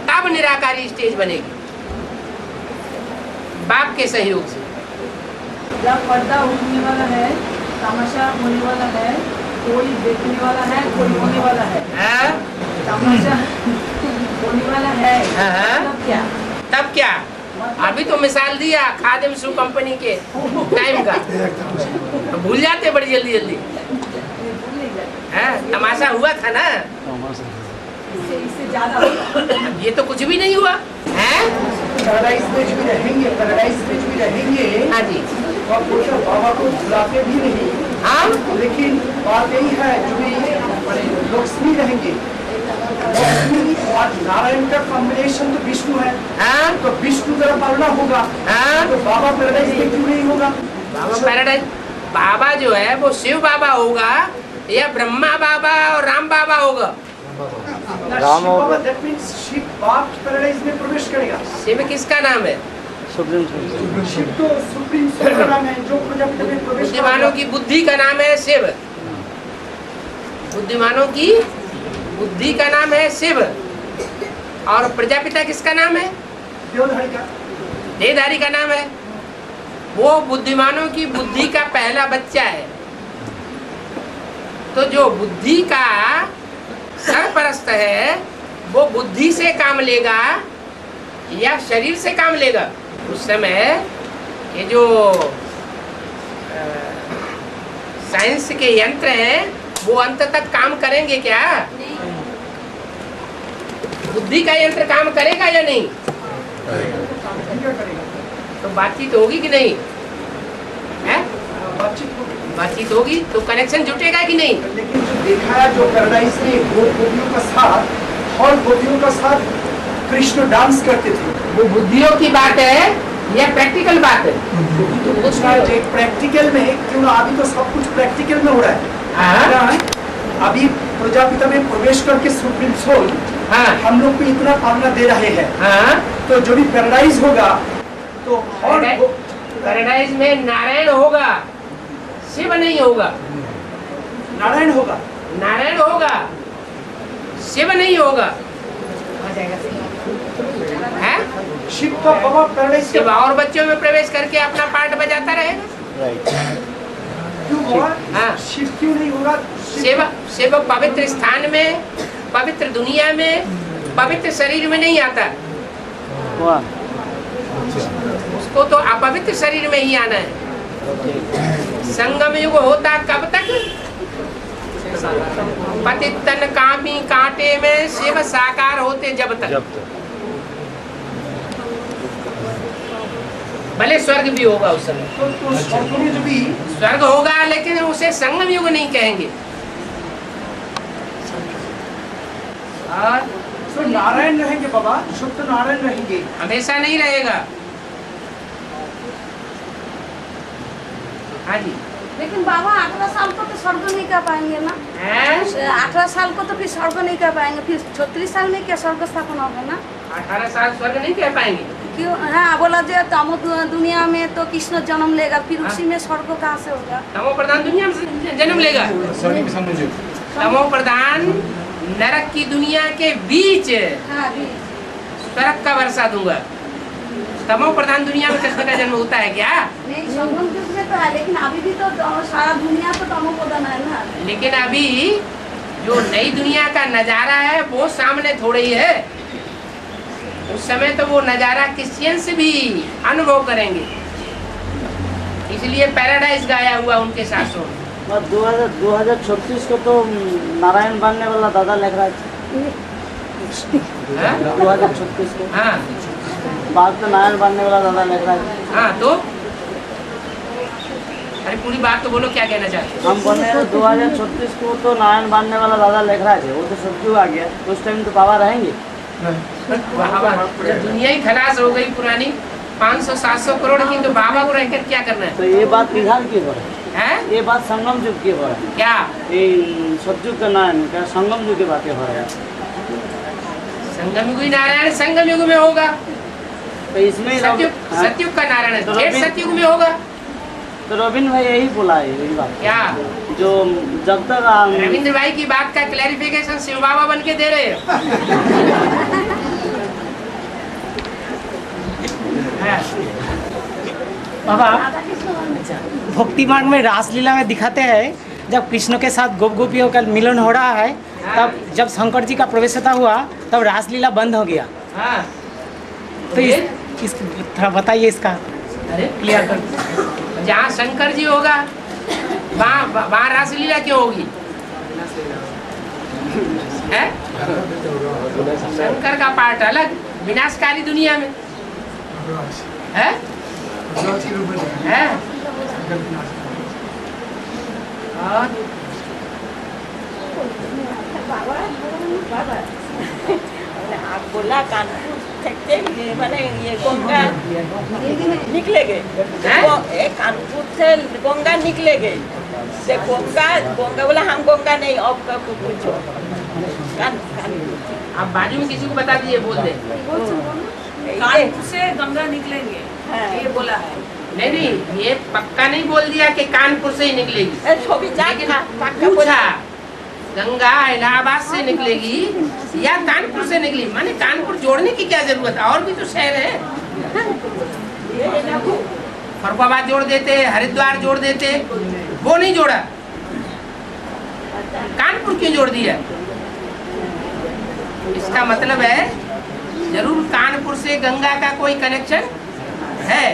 तब निराकारी स्टेज बनेगी, बाप के सहयोग से। जब पर्दा उठने वाला है, तमाशा होने वाला है, कोई देखने वाला है, कोई होने वाला है। तमाशा होने वाला है। तब क्या? तब क्या? अभी तो मिसाल दिया खादिम शू कंपनी के टाइम का, तो भूल जाते बड़ी जल्दी जल्दी। तमाशा हुआ था ना, इससे ज्यादा ये तो कुछ भी नहीं हुआ है। पैराडाइज में भी रहेंगे, पैराडाइज में भी रहेंगे। हाँ जी। और कुछ बाबा को बुलाते भी नहीं। हाँ। लेकिन बात यही है जो भी लक्ष्मी रहेंगे, लक्ष्मी और नारायण का कॉम्बिनेशन तो विष्णु है। हाँ? तो विष्णु तरह पालना होगा। हाँ? तो बाबा पैराडाइज में क्यों नहीं होगा? बाबा पैराडाइज, बाबा जो है वो शिव बाबा होगा या ब्रह्मा बाबा और राम बाबा होगा? राम होगा। दैट मींस शिव बाप पैराडाइज में प्रवेश करेगा। शिव किसका नाम है? सुप्रीम शिव तो सुप्रीम का नाम है जो प्रजापिता में प्रवेश। बुद्धिमानों की बुद्धि का नाम है शिव। बुद्धिमानों की बुद्धि का नाम है शिव। और प्रजापिता किसका नाम है? देवधारी का। देवधारी का नाम है वो बुद्धिमानों की बुद्धि का पहला बच्चा है। तो जो बुद्धि का सरपरस्त है वो बुद्धि से काम लेगा या शरीर से काम लेगा? उस समय ये जो साइंस के यंत्र हैं वो अंत तक काम करेंगे क्या? बुद्धि का यंत्र काम करेगा या नहीं? तो बातचीत होगी कि नहीं है? बातचीत होगी तो कनेक्शन जुटेगा कि नहीं? लेकिन जो देखा है, जो पैराडाइज में गोपियों का साथ और गोपियों का साथ कृष्ण डांस करते थे, वो बुद्धियों की बात है या प्रैक्टिकल बात है? तो कुछ ना प्रैक्टिकल में क्यों ना, अभी तो सब कुछ प्रैक्टिकल में हो रहा है। क्या है? अभी प्रजापिता में प्रवेश करके सुप्रीम सोल हम लोग को इतना पालना दे रहे हैं। तो जो भी पैराडाइज होगा तो और पैराडाइज में नारायण होगा, शिव नहीं होगा। नारायण होगा, नारायण होगा, शिव नहीं होगा। है? शिव का बाबा पैराडाइज शिव और बच्चों में प्रवेश करके अपना पार्ट बजाता रहेगा। क्यों बाबा? शिव क्यों नहीं होगा? शिव पवित्र स्थान में, पवित्र दुनिया में, पवित्र शरीर में नहीं आता। उसको तो अपवित्र शरीर में ही आना है। संगम युग होता कब तक? पतित तन कामी कांटे में शिव साकार होते जब तक। भले स्वर्ग भी होगा उस समय, स्वर्ग होगा, लेकिन उसे संगम युग नहीं कहेंगे। और तो नारायण रहेंगे बाबा, शुद्ध नारायण रहेंगे, हमेशा नहीं रहेगा। हाँ जी। लेकिन बाबा 18 साल को तो स्वर्ग नहीं कर पाएंगे ना? 18 साल को तो फिर स्वर्ग नहीं कर पाएंगे, फिर 36 साल में क्या स्वर्ग स्थापना होगा ना? 18 साल स्वर्ग नहीं कर पाएंगे। क्यों? हाँ, बोला जो तमो दुनिया में तो कृष्ण जन्म लेगा, फिर उसी में स्वर्ग कहाँ से होगा? तमो प्रधान दुनिया में जन्म लेगा। तमो प्रधान नरक की दुनिया के बीच स्वर्ग का वर्षा दूंगा। तमो प्रधान दुनिया में कृष्ण का जन्म होता है क्या? नहीं, संगम युग में तो है, लेकिन अभी भी तो सारा दुनिया तो तमो प्रधान है ना। लेकिन अभी जो नई दुनिया का नजारा है वो सामने थोड़ी ही है। उस समय तो वो नजारा क्रिश्चियंस भी अनुभव करेंगे, इसलिए पैराडाइज गाया हुआ उनके शास्त्रों में। 2036 को तो नारायण बनने वाला दादा लिख रहा है। 2036 को बात तो नारायण बनने वाला दादा लिख रहा है। हाँ, तो अरे पूरी बात तो बोलो, क्या कहना चाहते हो? हम बोल रहे हैं 2036 को तो नारायण बनने वाला दादा लिख रहा है। वो तो सत्युग आ गया, उस टाइम तो बाबा रहेंगे। दुनिया ही खलास हो गई पुरानी 500-700 करोड़ की, तो बाबा को रहकर क्या करना है? तो ये बात विधान की हो रहा है, ये बात संगम युग की हो रहा है। क्या ये सतयुग का नारायण क्या संगम युग की बातें हो रहा है? संगम युग नारायण संगम युग में होगा, तो इसमें सतयुग का नारायण सतयुग में होगा। तो रविंद्र भाई यही बोला है, यही बात क्या? जो जब तक रविंद्र भाई की बात का क्लैरिफिकेशन शिव बाबा बन के दे रहे हैं। बाबा भक्ति मार्ग में रासलीला में दिखाते हैं जब कृष्ण के साथ गोप गोपियों का मिलन हो रहा है, तब जब शंकर जी का प्रवेशता हुआ तब रासलीला बंद हो गया। तो इस थोड़ा बताइए इसका क्लियर कर। जहाँ शंकर जी होगा वहाँ रासलीला क्यों होगी? है? शंकर का पार्ट अलग, विनाशकारी दुनिया में है? है? और आप बोला कानपुर मैंने ये गंगा निकलेगे, कानपुर से गंगा निकलेगे। से गंगा बोला हम गंगा नहीं, अब का पूछो। आप बाजू में किसी को बता दीजिए, बोल दे। कानपुर से गंगा निकलेंगे, ये बोला है। नहीं, ये पक्का नहीं बोल दिया कि कानपुर से ही निकलेगी। लेकिन पूछा गंगा इलाहाबाद से निकलेगी या कानपुर से निकलेगी, माने कानपुर जोड़ने की क्या जरूरत है? और भी तो शहर है। फरुखाबाद जोड़ देते, हरिद्वार जोड़ देते, वो नहीं जोड़ा। कानपुर क्यों जोड़ दिया? इसका मतलब है जरूर कानपुर से गंगा का कोई कनेक्शन है।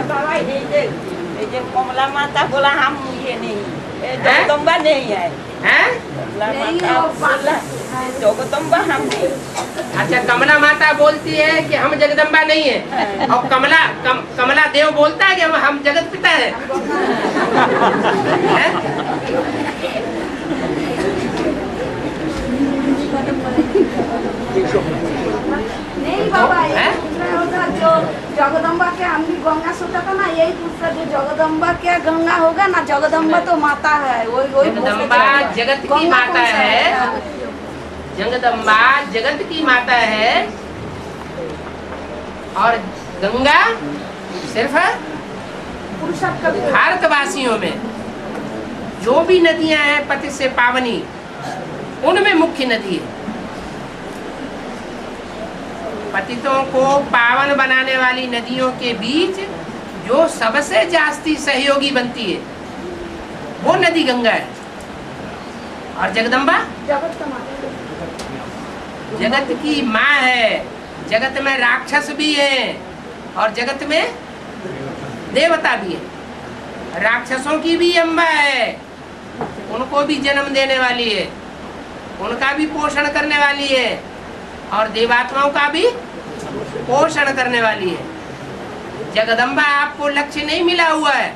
बाबा ये कमला माता बोला हम ये नहीं, जगदम्बा नहीं है। कमला माता बोला जगदम्बा हम नहीं। अच्छा, कमला माता बोलती है कि हम जगदम्बा नहीं है, और कमला देव बोलता है कि हम जगत पिता है। नहीं बाबा, जो जगदम्बा के हम भी गंगा सोचा था ना, यही पूछता जो जगदम्बा क्या गंगा होगा ना, जगदम्बा तो माता है, वही जगदम्बा जगत की माता है। जगदम्बा जगत की माता है, और गंगा सिर्फ भारतवासियों में जो भी नदियां हैं पति से पावनी, उनमें मुख्य नदी है। पतितों को पावन बनाने वाली नदियों के बीच जो सबसे जास्ती सहयोगी बनती है वो नदी गंगा है। और जगदम्बा जगत की माँ है। जगत में राक्षस भी है और जगत में देवता भी है। राक्षसों की भी अम्बा है, उनको भी जन्म देने वाली है, उनका भी पोषण करने वाली है, और देवात्माओं का भी पोषण करने वाली है। जगदम्बा आपको लक्ष्य नहीं मिला हुआ है,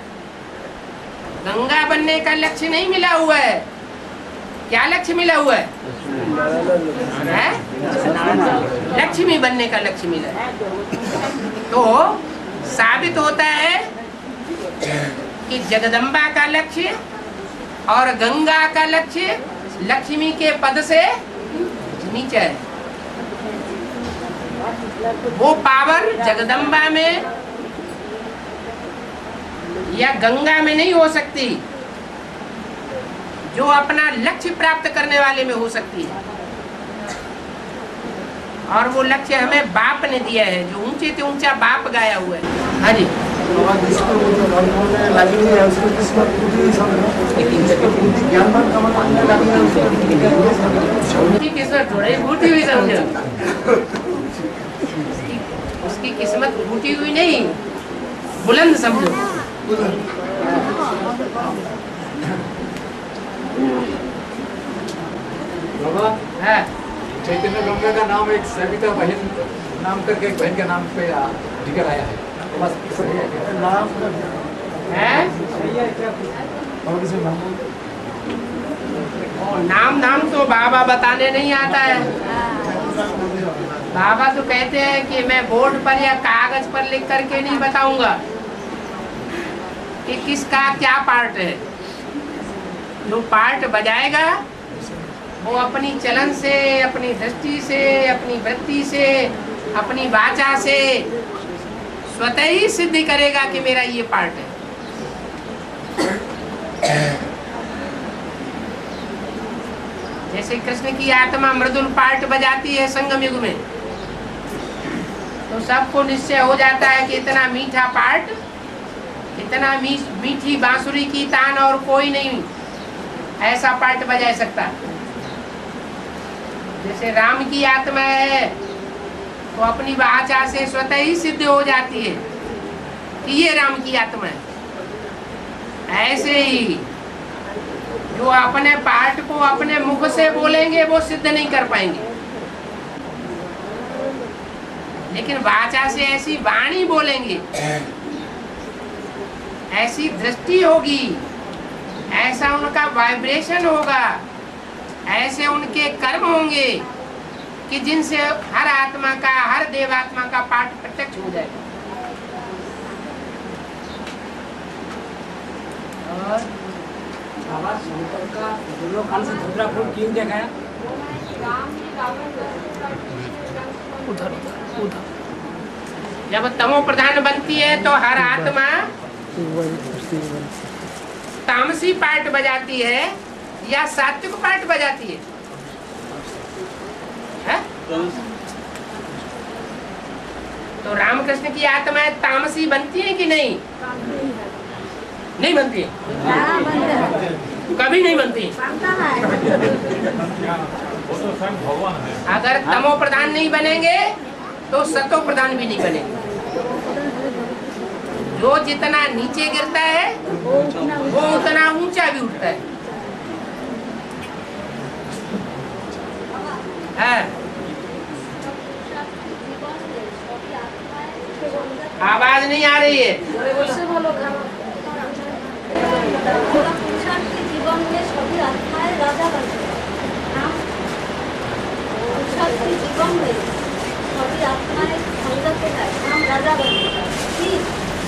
गंगा बनने का लक्ष्य नहीं मिला हुआ है। क्या लक्ष्य मिला हुआ है? लक्ष्मी बनने का लक्ष्य मिला है। तो साबित होता है कि जगदम्बा का लक्ष्य और गंगा का लक्ष्य लक्ष्मी के पद से नीचे है। वो पावर जगदम्बा में या गंगा में नहीं हो सकती, जो अपना लक्ष्य प्राप्त करने वाले में हो सकती है। और वो लक्ष्य हमें बाप ने दिया है, जो ऊंचे से ऊंचा बाप गाया हुआ है। हाँ जी, उसकी किस्मत फूटी हुई नहीं, बुलंद समझो। बाबा, चैतन्य गंगा का नाम एक सविता बहन नाम करके एक बहन के नाम पे निकल आया है। तो बस सही है क्या? नाम तो बाबा बताने नहीं आता है। बाबा तो कहते हैं कि मैं बोर्ड पर या कागज पर लिख करके नहीं बताऊंगा कि किसका क्या पार्ट है। जो पार्ट बजाएगा वो अपनी चलन से, अपनी दृष्टि से, अपनी वृत्ति से, अपनी वाचा से स्वतः ही सिद्ध करेगा कि मेरा ये पार्ट है। जैसे कृष्ण की आत्मा मृदुल पार्ट बजाती है संगम युग में, तो सबको निश्चय हो जाता है कि इतना मीठा पार्ट, इतना मीठी बांसुरी की तान और कोई नहीं ऐसा पार्ट बजा सकता। जैसे राम की आत्मा है तो अपनी वाचा से स्वतः ही सिद्ध हो जाती है कि ये राम की आत्मा है। ऐसे ही जो अपने पार्ट को अपने मुख से बोलेंगे वो सिद्ध नहीं कर पाएंगे, लेकिन वाचा से ऐसी वाणी बोलेंगे, ऐसी दृष्टि होगी, ऐसा उनका वाइब्रेशन होगा, ऐसे उनके कर्म होंगे कि जिनसे हर आत्मा का, हर देवात्मा का पाठ प्रत्यक्ष हो जाएगा। और बाबा शंकर का दोनों कान से दूसरा फूल क्यों दिखाया? उधर उधर जब तमो प्रधान बनती है तो हर आत्मा तामसी पार्ट बजाती है या सात्विक पार्ट बजाती है? तो राम कृष्ण की आत्माएं तामसी बनती हैं कि नहीं? नहीं बनती है, कभी नहीं बनती। अगर तमो प्रधान नहीं बनेंगे तो सतो प्रधान भी नहीं बनेंगे। जो जितना नीचे गिरता है वो उतना ऊंचा भी उठता है। आवाज नहीं आ रही है। जीवन में सभी आत्माएं राजा बनते हैं। जीवन में सभी आत्माएं संगत है, हम राजा बनते हैं।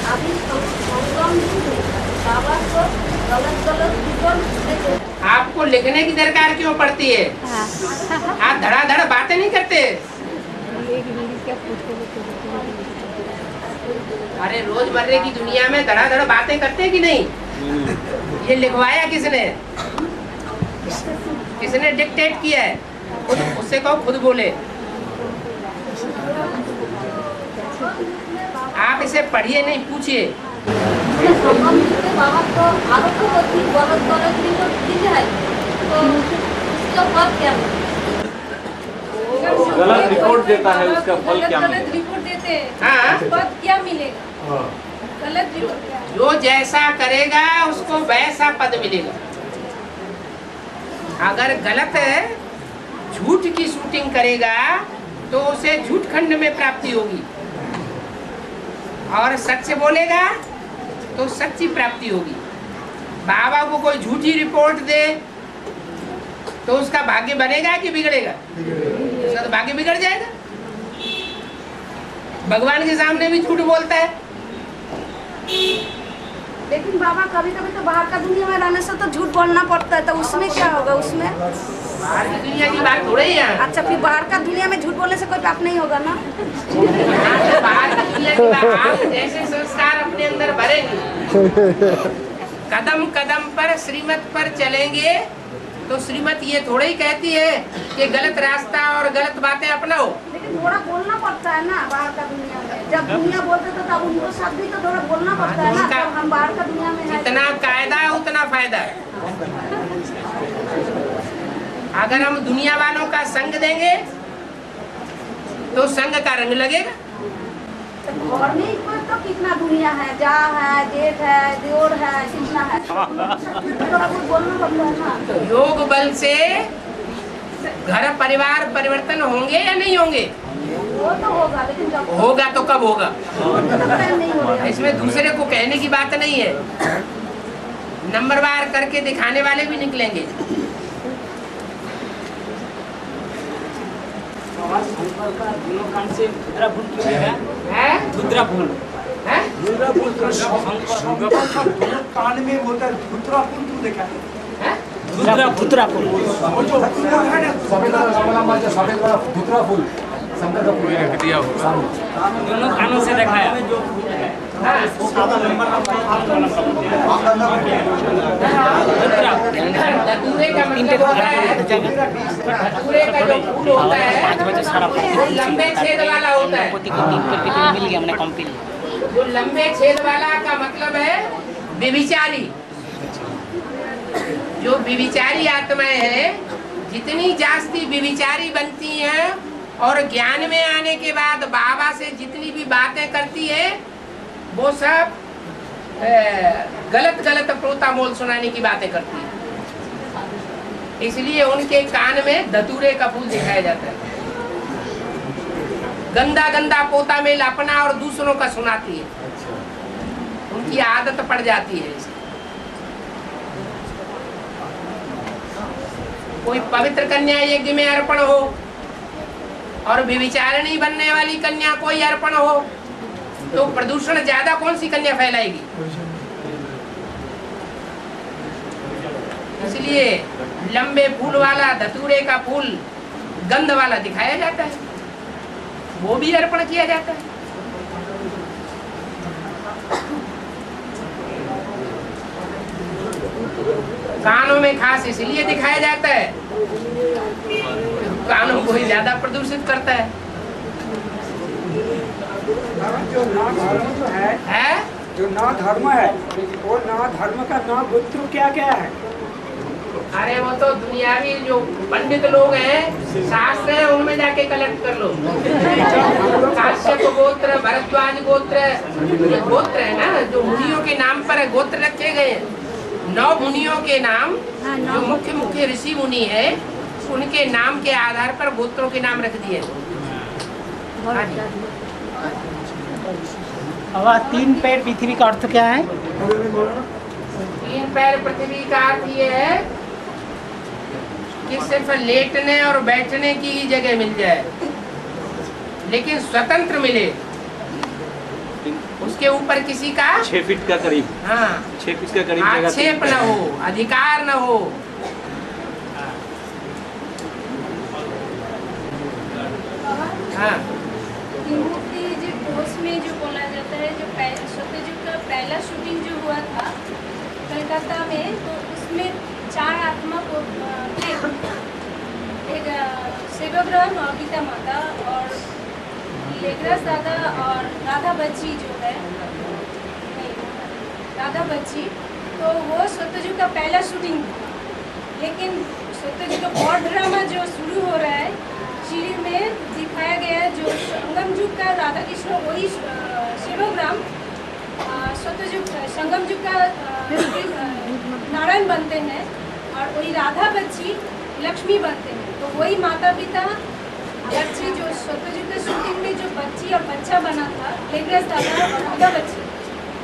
अभी संगम बाबा को गलत गलत जीवन। आपको लिखने की दरकार क्यों पड़ती है? आप धड़ाधड़ बातें नहीं करते। अरे रोजमर्रे की दुनिया में धड़ाधड़ बातें करते हैं कि नहीं? ये लिखवाया किसने? किसने डिक्टेट किया है? उससे कहो खुद बोले। आप इसे पढ़िए नहीं, पूछिए। बाबा को आरोप होती गलत गलत रिपोर्ट दी जाए तो उसका फल क्या मिलेगा? गलत रिपोर्ट देता है, उसका फल क्या गलत मिलेगा? रिपोर्ट देते हैं, हाँ। फल क्या मिलेगा? गलत रिपोर्ट क्या? जो जैसा करेगा उसको वैसा पद मिलेगा। अगर गलत है, झूठ की शूटिंग करेगा तो उसे झूठ खंड में प्राप्ति होगी, और सच बोलेगा तो सच्ची प्राप्ति होगी। बाबा को कोई झूठी रिपोर्ट दे तो उसका भाग्य बनेगा कि बिगड़ेगा? उसका तो भाग्य बिगड़ जाएगा। भगवान के सामने भी झूठ बोलता है। लेकिन बाबा कभी कभी तो बाहर का दुनिया में रहने से तो झूठ बोलना पड़ता है, तो उसमें क्या होगा? उसमें बाहर की दुनिया की बात थोड़ी है। अच्छा, फिर बाहर का दुनिया में झूठ बोलने से कोई पाप नहीं होगा ना? बाहर की दुनिया की बात, आप जैसे संस्कार अपने अंदर भरेंगे, कदम कदम पर श्रीमत पर चलेंगे तो श्रीमत ये थोड़ा ही कहती है कि गलत रास्ता और गलत बातें अपनाओ। लेकिन थोड़ा बोलना पड़ता है ना बाहर का दुनिया में। जब दुनिया बोलते तो तब उनको साथ भी तो थोड़ा बोलना पड़ता है ना। तो हम बाहर का दुनिया में है, जितना कायदा है उतना फायदा है। अगर हम दुनिया वालों का संग देंगे तो संग का रंग लगेगा। तो घर में तो कितना दुनिया है, जा है, जेठ है, दियोर है, कितना है, थोड़ा बहुत बोलना पड़ता है ना। योग बल से घर परिवार परिवर्तन होंगे या नहीं होंगे? वो तो होगा, लेकिन जब होगा तो कब होगा? नहीं होगा। इसमें दूसरे को कहने की बात नहीं है, नंबरवार करके दिखाने वाले भी निकलेंगे। कान में बोलता है धुतरा फूल, तू देखा है? धुतरा फूल, वो जो फूल है ना, सफेद वाला धुतरा फूल, शंकर का फूल रख दिया होगा। दोनों कानों से दिखाया। धतूरे का मतलब होता है, धतूरे का जो फूल होता है वो लंबे छेद वाला होता है। मिल गया, हमने कम पी लिया। जो लंबे छेद वाला का मतलब है व्यभिचारी। जो व्यभिचारी आत्माएं हैं, जितनी जास्ती व्यभिचारी बनती हैं और ज्ञान में आने के बाद बाबा से जितनी भी बातें करती है वो सब गलत गलत प्रोता मोल सुनाने की बातें करती है। इसलिए उनके कान में धतूरे का फूल दिखाया जाता है। गंदा गंदा पोता मेल अपना और दूसरों का सुनाती है, उनकी आदत पड़ जाती है। कोई पवित्र कन्या यज्ञ में अर्पण हो और व्यभिचारिणी बनने वाली कन्या कोई अर्पण हो तो प्रदूषण ज्यादा कौन सी कन्या फैलाएगी? इसलिए लंबे फूल वाला धतूरे का फूल गंध वाला दिखाया जाता है, वो भी अर्पण किया जाता है। कानों में खास इसलिए दिखाया जाता है, कानों को ही ज्यादा प्रदूषित करता है। जो ना धर्म जो है जो ना धर्म है वो ना धर्म का ना गोत्र क्या क्या है? अरे वो तो दुनियावी जो पंडित लोग हैं, शास्त्र है, उनमें जाके कलेक्ट कर लो। काश्यप गोत्र, भरद्वाज गोत्र, ये गोत्र है ना जो मुनियों के नाम पर गोत्र रखे गए हैं। 9 मुनियों के नाम जो मुख्य मुख्य ऋषि मुनि है, उनके नाम के आधार पर गोत्रों के नाम रख दिए। अब 3 पैर पृथ्वी का अर्थ क्या है? 3 पैर पृथ्वी का अर्थ ये है कि सिर्फ लेटने और बैठने की ही जगह मिल जाए, लेकिन स्वतंत्र मिले, उसके ऊपर किसी का 6 फीट का करीब, हाँ 6 फीट का करीब आक्षेप न हो, अधिकार न हो। हाँ विमुक्ति जो कोर्स में जो बोला जाता है, जो सत्यजुग का पहला शूटिंग जो हुआ था कलकत्ता में, तो उसमें 4 आत्मा को थे, एक सेवाग्राम और गीता माता और लेगराज दादा और राधा बच्ची जो है, राधा बच्ची, तो वो सत्यजुग का पहला शूटिंग था। लेकिन सत्यजुग का बॉर्ड ड्रामा जो शुरू हो रहा है चिड़ी में दिखाया गया है, जो संगम युग का राधा कृष्ण वही सेवाग्राम, सत्यजुग संगम युग का नारायण बनते हैं और वही राधा बच्ची लक्ष्मी बनते हैं। तो वही माता पिता बच्ची जो सत्यजुग के शूटिंग में जो बच्ची और बच्चा बना था लेगराज दादा और राधा बच्ची,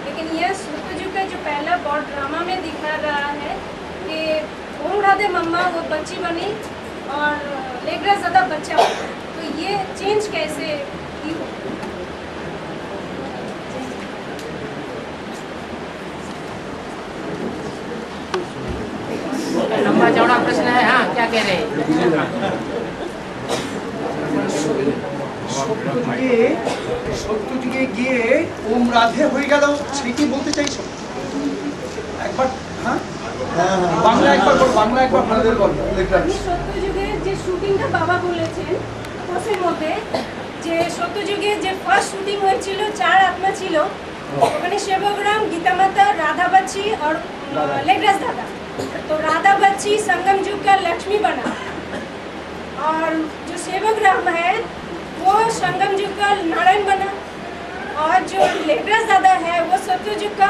लेकिन यह सत्यजुग का जो पहला बॉर्ड ड्रामा में दिखा रहा है कि ओम राधे मम्मा वो बच्ची बनी और लेगराज दादा बच्चा बना। तो ये चेंज कैसे की हो? लंबा चौड़ा प्रश्न है। हाँ क्या कह रहे हैं? সত্যযুগে গিয়ে ওম রাধে হয়ে গেল, সেটি বলতে চাইছো একবার? হ্যাঁ বাংলা একবার বল, বাংলা একবার ভালো করে বল। সত্যযুগে যে শুটিংটা বাবা বলেছেন কোর্সের মধ্যে, যে সত্যযুগে যে ফার্স্ট শুটিং হয়েছিল 4 আত্মা ছিল, ওখানে সেবগ্রাম, गीता माता, राधा बच्ची और लेगराज दादा। तो राधा बच्ची संगम युग का लक्ष्मी बना और जो सेवग्राम है वो संगम युग का नारायण बना और जो लेगराज दादा है वो सत्ययुग का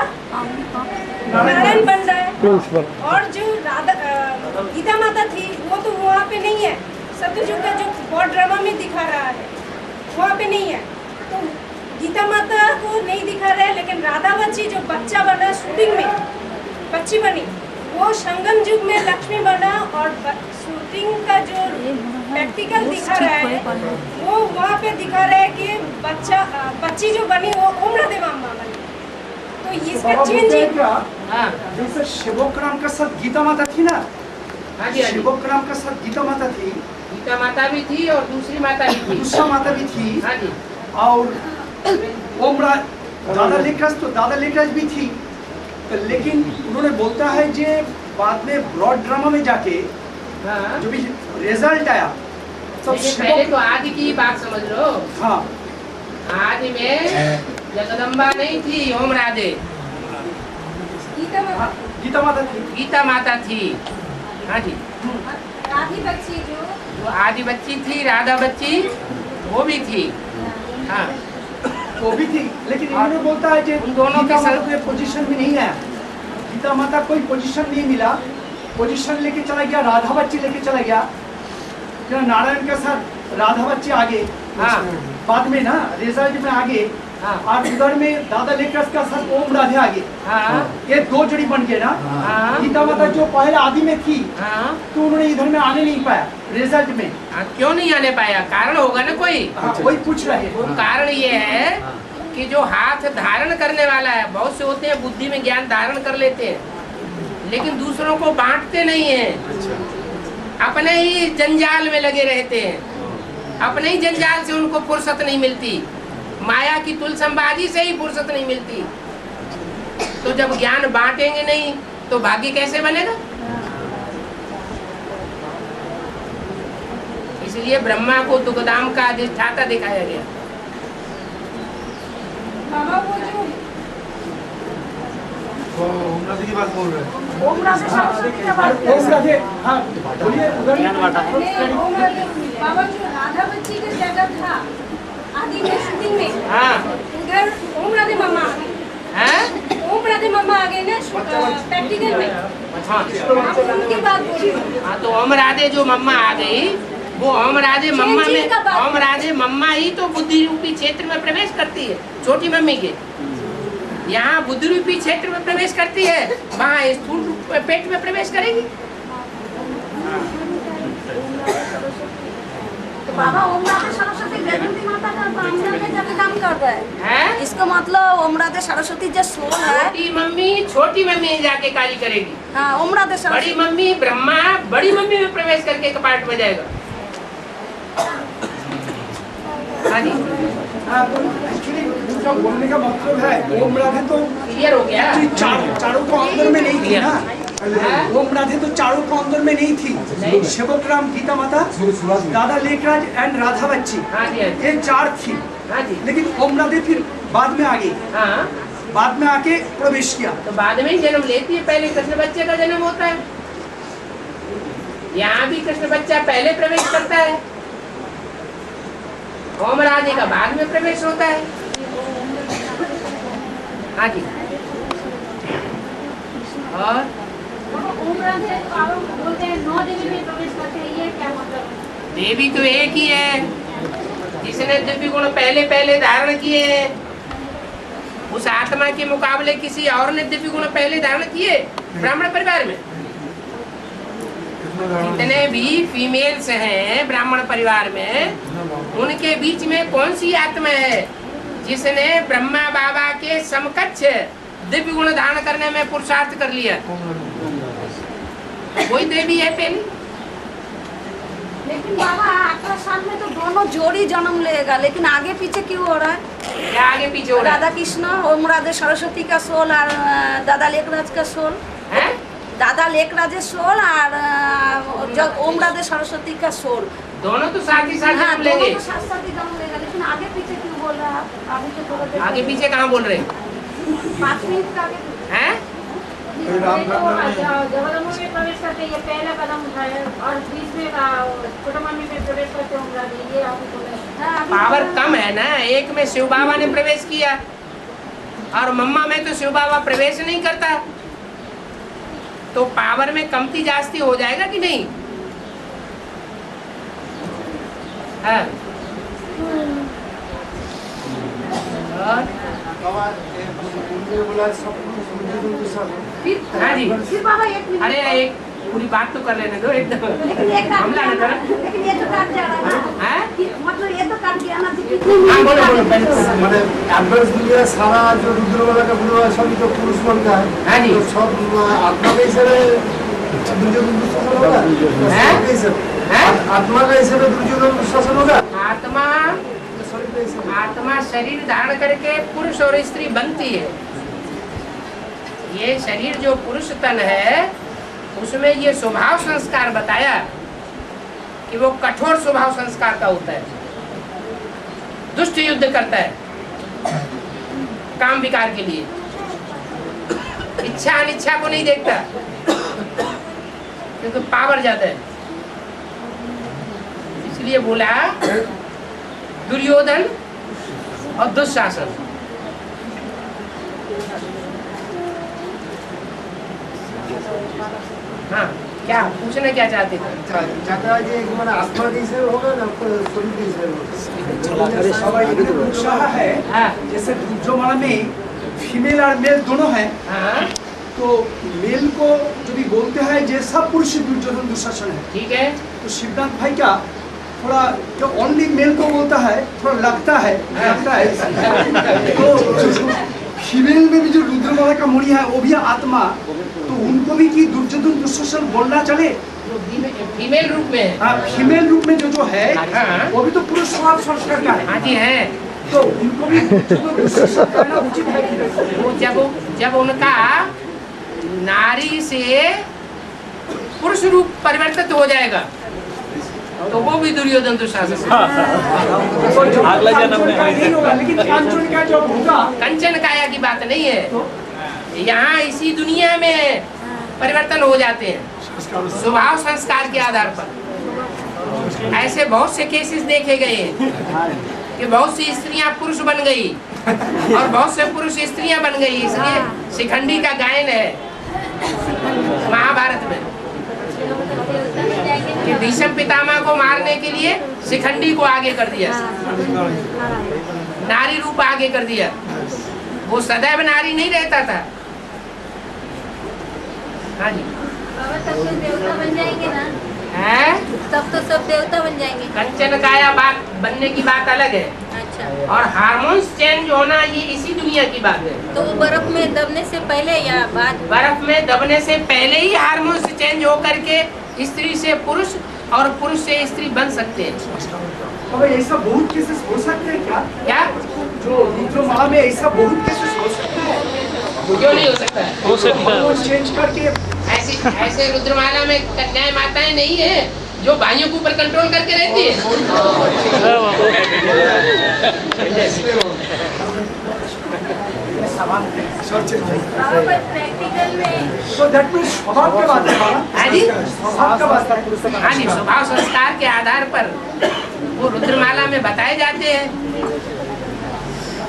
नारायण बन रहा है। और जो गीता माता थी वो तो वहाँ पे नहीं है, सत्ययुग का जो बॉर्ड ड्रामा में दिखा रहा है वहाँ पे नहीं है। तो गीता माता को नहीं दिखा रहा है, लेकिन राधा बच्ची जो बच्चा बना शूटिंग में, बच्ची बनी, वो संगम युग में लक्ष्मी बना और शूटिंग का जो प्रैक्टिकल दिखा रहा है वो वहाँ पे दिखा रहा है कि बच्ची जो बनी वो ओम राधे मामा बनी। तो इसका चेंज जैसे शिवोग्राम का साथ गीता माता थी ना, शिवोग्राम का साथ गीता माता थी, गीता माता भी थी और दूसरी माता भी थी, दूसरा माता भी थी। हाँ जी। और ओम दादा लेखराज, तो दादा लेखराज भी थी। तो लेकिन उन्होंने बोलता है जे बाद में ब्रॉड ड्रामा में जाके जो भी रिजल्ट आया, पहले तो आदि की बात समझ लो। हाँ आदि में जगदम्बा नहीं थी, ओम राधे गीता माता थी, गीता माता थी। हाँ जी। राधी बच्ची जो आदि बच्ची थी, राधा बच्ची वो भी थी। हाँ वो भी थी, लेकिन इन्होंने बोलता है कि दोनों गीता माता कोई पोजीशन में नहीं है, गीता माता कोई पोजीशन नहीं मिला, पोजीशन लेके चला गया, राधा बच्ची लेके चला गया, नारायण के साथ राधा बच्ची आगे। हाँ। बाद में ना रिजल्ट में आगे। हाँ। और उधर में दादा लेखराज का साथ ओम राधे आगे। हाँ। ये 2 जोड़ी बन गए ना। हाँ। गीता माता जो पहले आदि में थी, हाँ। तो उन्होंने इधर में आने नहीं पाया रिजल्ट में। क्यों नहीं आने पाया? कारण होगा ना कोई। वही पूछ रहे हैं। कारण ये है कि जो हाथ धारण करने वाला है, बहुत से होते हैं बुद्धि में ज्ञान धारण कर लेते हैं लेकिन दूसरों को बांटते नहीं है, अपने ही जंजाल में लगे रहते हैं, अपने ही जंजाल से उनको फुर्सत नहीं मिलती, माया की तुलसंबाजी से ही फुर्सत नहीं मिलती। तो जब ज्ञान बांटेंगे नहीं तो भाग्य कैसे बनेगा? इसलिए ब्रह्मा को दुगधाम का अधिष्ठाता दिखाया गया। बाबा वो जो ओम राधे की बात बोल रहे हैं। ओम राधे सरस्वती की बात ओम राधे, हाँ बोलिए उधर। नहीं, ओम राधे बाबा जो राधा बच्ची का जगह था आदि में शूटिंग में, उधर ओम राधे मम्मा आ गए। ओम राधे मम्मा आ गए ना प्रैक्टिकल में। आप उनकी बात बोलिए। हाँ, तो ओम राधे जो मम्मा आ गई, वो ओम राधे मम्मा में, ओम राधे मम्मा ही तो बुद्धि रूपी क्षेत्र में प्रवेश करती है, छोटी मम्मी के। यहाँ बुद्धि रूपी क्षेत्र में प्रवेश करती है, वहाँ स्थूल पेट में प्रवेश करेगी। तो बाबा ओम राधे सरस्वती वैकुंठी माता का अंदर में जाके काम कर रहा है। इसका मतलब ओम राधे सरस्वती जो सोल है, छोटी मम्मी जाके कार्य करेगी। हाँ, ओम राधे सरस्वती। बड़ी मम्मी ब्रह्मा बड़ी मम्मी में प्रवेश करके कपाट में जाएगा। हाँ जी, एक्चुअली उनका बोलने का मतलब है ओम राधे तो क्लियर हो गया। चारों को अंदर में नहीं थी ना। ओम राधे तो चारों को अंदर में नहीं थी। सेवक राम, गीता माता, दादा लेखराज एंड राधा बच्ची, ये 4 थी। लेकिन ओम राधे फिर बाद में आ गई। बाद में आके प्रवेश किया। तो बाद में ही जन्म लेती है, पहले कृष्ण बच्चे का जन्म होता है। यहाँ भी कृष्ण बच्चा पहले प्रवेश करता है, ओम राधे का बाद में प्रवेश होता है। हाँ जी, और ओम राधे बाबा बोलते हैं 9 देवी में प्रवेश करते हैं, ये क्या मतलब? देवी तो एक ही है, जिसने दिव्य गुण पहले पहले धारण किए हैं। उस आत्मा के मुकाबले किसी और ने दिव्य गुण पहले धारण किए ब्राह्मण परिवार में? जितने भी फीमेल्स हैं ब्राह्मण परिवार में, उनके बीच में कौन सी आत्मा है जिसने ब्रह्मा बाबा के समकक्ष दिव्य गुण धारण करने में पुरुषार्थ कर लिया? कोई देवी है पहले? लेकिन बाबा 18 साल में तो दोनों जोड़ी जन्म लेगा, लेकिन आगे पीछे क्यों हो रहा है? क्या आगे पीछे हो रहा है? राधा कृष्ण, ओम राधे सरस्वती का सोल और दादा लेखराज का सोल है। दादा लेखराज सोल और जब ओम राधे सरस्वती का सोल, दोनों तो साथ ही साथ जन्म लेंगे। दोनों साथ साथ ही जन्म लेगा, लेकिन आगे पीछे क्यों बोल रहा है? आगे के थोड़ा आगे पीछे कहाँ बोल रहे हैं? 5 मिनट का आगे हैं? जगदम्बा में प्रवेश करते ये पहला कदम उठाया और बीच में छोटा मम्मी में प्रवेश करते ओम राधे, ये आपको बोला। पावर कम है ना, एक में शिव बाबा ने प्रवेश किया और मम्मा में तो शिव बाबा प्रवेश नहीं करता, तो पावर में कमती जास्ती हो जाएगा कि नहीं? हाँ। हाँ जी, अरे एक पूरी बात तो कर लेने दो एकदम। हमला न करो। लेकिन ये तो काट जा रहा है ना, मतलब ये तो काट गया ना। মানে অ্যাডভান্স দুনিয়া সারা जो रुद्रमाला का गुरु है सभी तो पुरुष मन का है। हाँ जी, तो सब आत्मा के हिसाब दुर्योधन दुशासन होगा। आत्मा का हिसाब दुर्योधन दुशासन होगा। आत्मा शरीर धारण करके पुरुष और स्त्री बनती है। ये शरीर जो पुरुष तन है, उसमें ये स्वभाव संस्कार बताया कि वो कठोर स्वभाव संस्कार का होता है, दुष्ट युद्ध करता है काम विकार के लिए, इच्छा अनिच्छा को नहीं देखता क्योंकि पावर ज्यादा है। इसलिए बोला दुर्योधन और दुशासन। हाँ, क्या पूछना क्या चाहते थे? चाहता है कि मैंने आत्मा के हिसाब होगा ना शरीर के हिसाब होगा है। जैसे रुद्रमाला में फीमेल और मेल दोनों है, तो मेल को जो भी बोलते हैं जैसा पुरुष दुर्योधन दुशासन है, ठीक है। तो शिवनाथ भाई का थोड़ा जो ओनली मेल को बोलता है थोड़ा लगता है तो फीमेल में भी जो रुद्रमाला का मुनि है वो भी आत्मा, तो उनको भी कि दुर्योधन दुशासन बोलना चले? फीमेल रूप में? हाँ, फीमेल रूप में जो है वो भी तो पुरुष स्वभाव संस्कार का है। हाँ जी है, तो उनको भी दुशासन करना उचित है कि नहीं? वो जब उनका नारी से पुरुष रूप परिवर्तित हो जाएगा तो वो भी दुर्योधन दुशासन। अगला जन्म में नहीं होगा, लेकिन कांचन का जो होगा कंचन काया की बात नहीं है, यहाँ इसी दुनिया में परिवर्तन हो जाते हैं स्वभाव संस्कार के आधार पर। ऐसे बहुत से केसेस देखे गए कि बहुत सी स्त्रियां पुरुष बन गई और बहुत से पुरुष स्त्रियां बन गई। इसलिए शिखंडी का गायन है महाभारत में कि भीष्म पितामह को मारने के लिए शिखंडी को आगे कर दिया, नारी रूप आगे कर दिया। वो सदैव नारी नहीं रहता था। हाँ जी, बाबा तब तो देवता बन जाएंगे ना? है? तब तो सब देवता बन जाएंगे। कंचन काया बात बनने की बात अलग है, अच्छा। और हार्मोन्स चेंज होना ये इसी दुनिया की बात है। तो वो बर्फ में दबने से पहले या बाद? बर्फ में दबने से पहले ही हार्मोन्स चेंज होकर के स्त्री से पुरुष और पुरुष से स्त्री बन सकते हैं। अब ऐसा बहुत केसेस हो सकते हैं क्या? क्या जो रुद्रमाला में ऐसा बहुत केसेस हो सकते हैं? क्यों नहीं हो सकता है? हो सकता है। चेंज करके ऐसे रुद्रमाला में कन्याएं माताएं नहीं है जो भाइयों के ऊपर कंट्रोल करके रहती है। प्रैक्टिकल में तो दैट मींस स्वभाव के बात है। हाँ जी, स्वभाव का बात है। हाँ जी, स्वभाव संस्कार के आधार पर वो रुद्रमाला में बताए जाते हैं।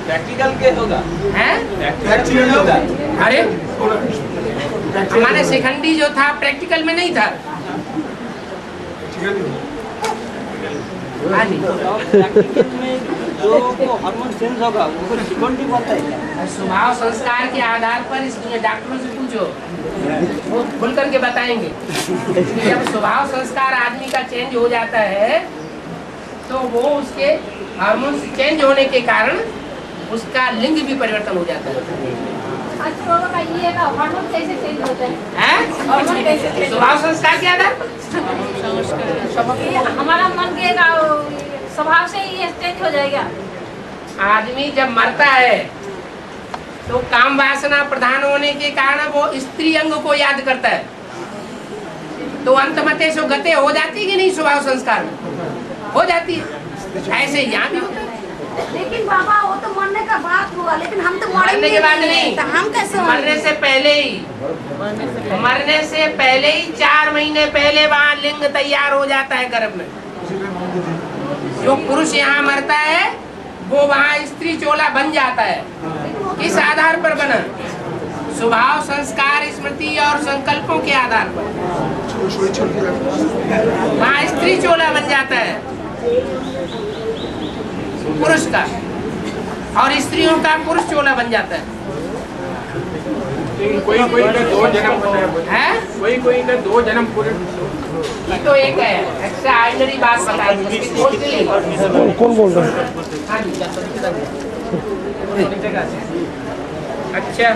प्रैक्टिकल के होगा हैं? प्रैक्टिकल होगा। अरे हमारे शिखंडी जो था प्रैक्टिकल में नहीं था। हाँ जी, प्रैक्टिकल में जो हार्मोन चेंज होगा वो शिखंडी बोलता है क्या? स्वभाव संस्कार के आधार पर इसलिए डॉक्टरों से पूछो, वो खुल करके बताएंगे। जब स्वभाव संस्कार आदमी का चेंज हो जाता है तो वो उसके हार्मोन चेंज होने के कारण उसका लिंग भी परिवर्तन हो जाता है। अच्छा बाबा, ये ना हार्मोन कैसे चेंज होता है? हैं? हार्मोन कैसे चेंज? स्वभाव संस्कार के आधार पर हमारा मन के स्वभाव से ही ये चेंज हो जाएगा। आदमी जब मरता है तो काम वासना प्रधान होने के कारण वो स्त्री अंग को याद करता है, तो अंतमते सो गते हो जाती है कि नहीं? स्वभाव संस्कार में हो जाती है। ऐसे यहाँ भी होता है। लेकिन बाबा वो तो मरने का बात हुआ, लेकिन हम तो मरने के बाद नहीं, तो हम कैसे मरने से पहले ही, मरने से पहले ही 4 महीने पहले वहाँ लिंग तैयार हो जाता है गर्भ में। जो पुरुष यहाँ मरता है वो वहाँ स्त्री चोला बन जाता है। किस आधार पर बना? स्वभाव संस्कार स्मृति और संकल्पों के आधार पर वहाँ स्त्री चोला बन जाता है पुरुष का, और स्त्रियों का पुरुष चोला बन जाता है। कोई कोई का 2 जन्म है, कोई का 2 जन्म पूरे। ये तो एक है एक्स्ट्रा ऑर्डिनरी बात बता दी। कौन बोल रहा है? हाँ जी, अच्छा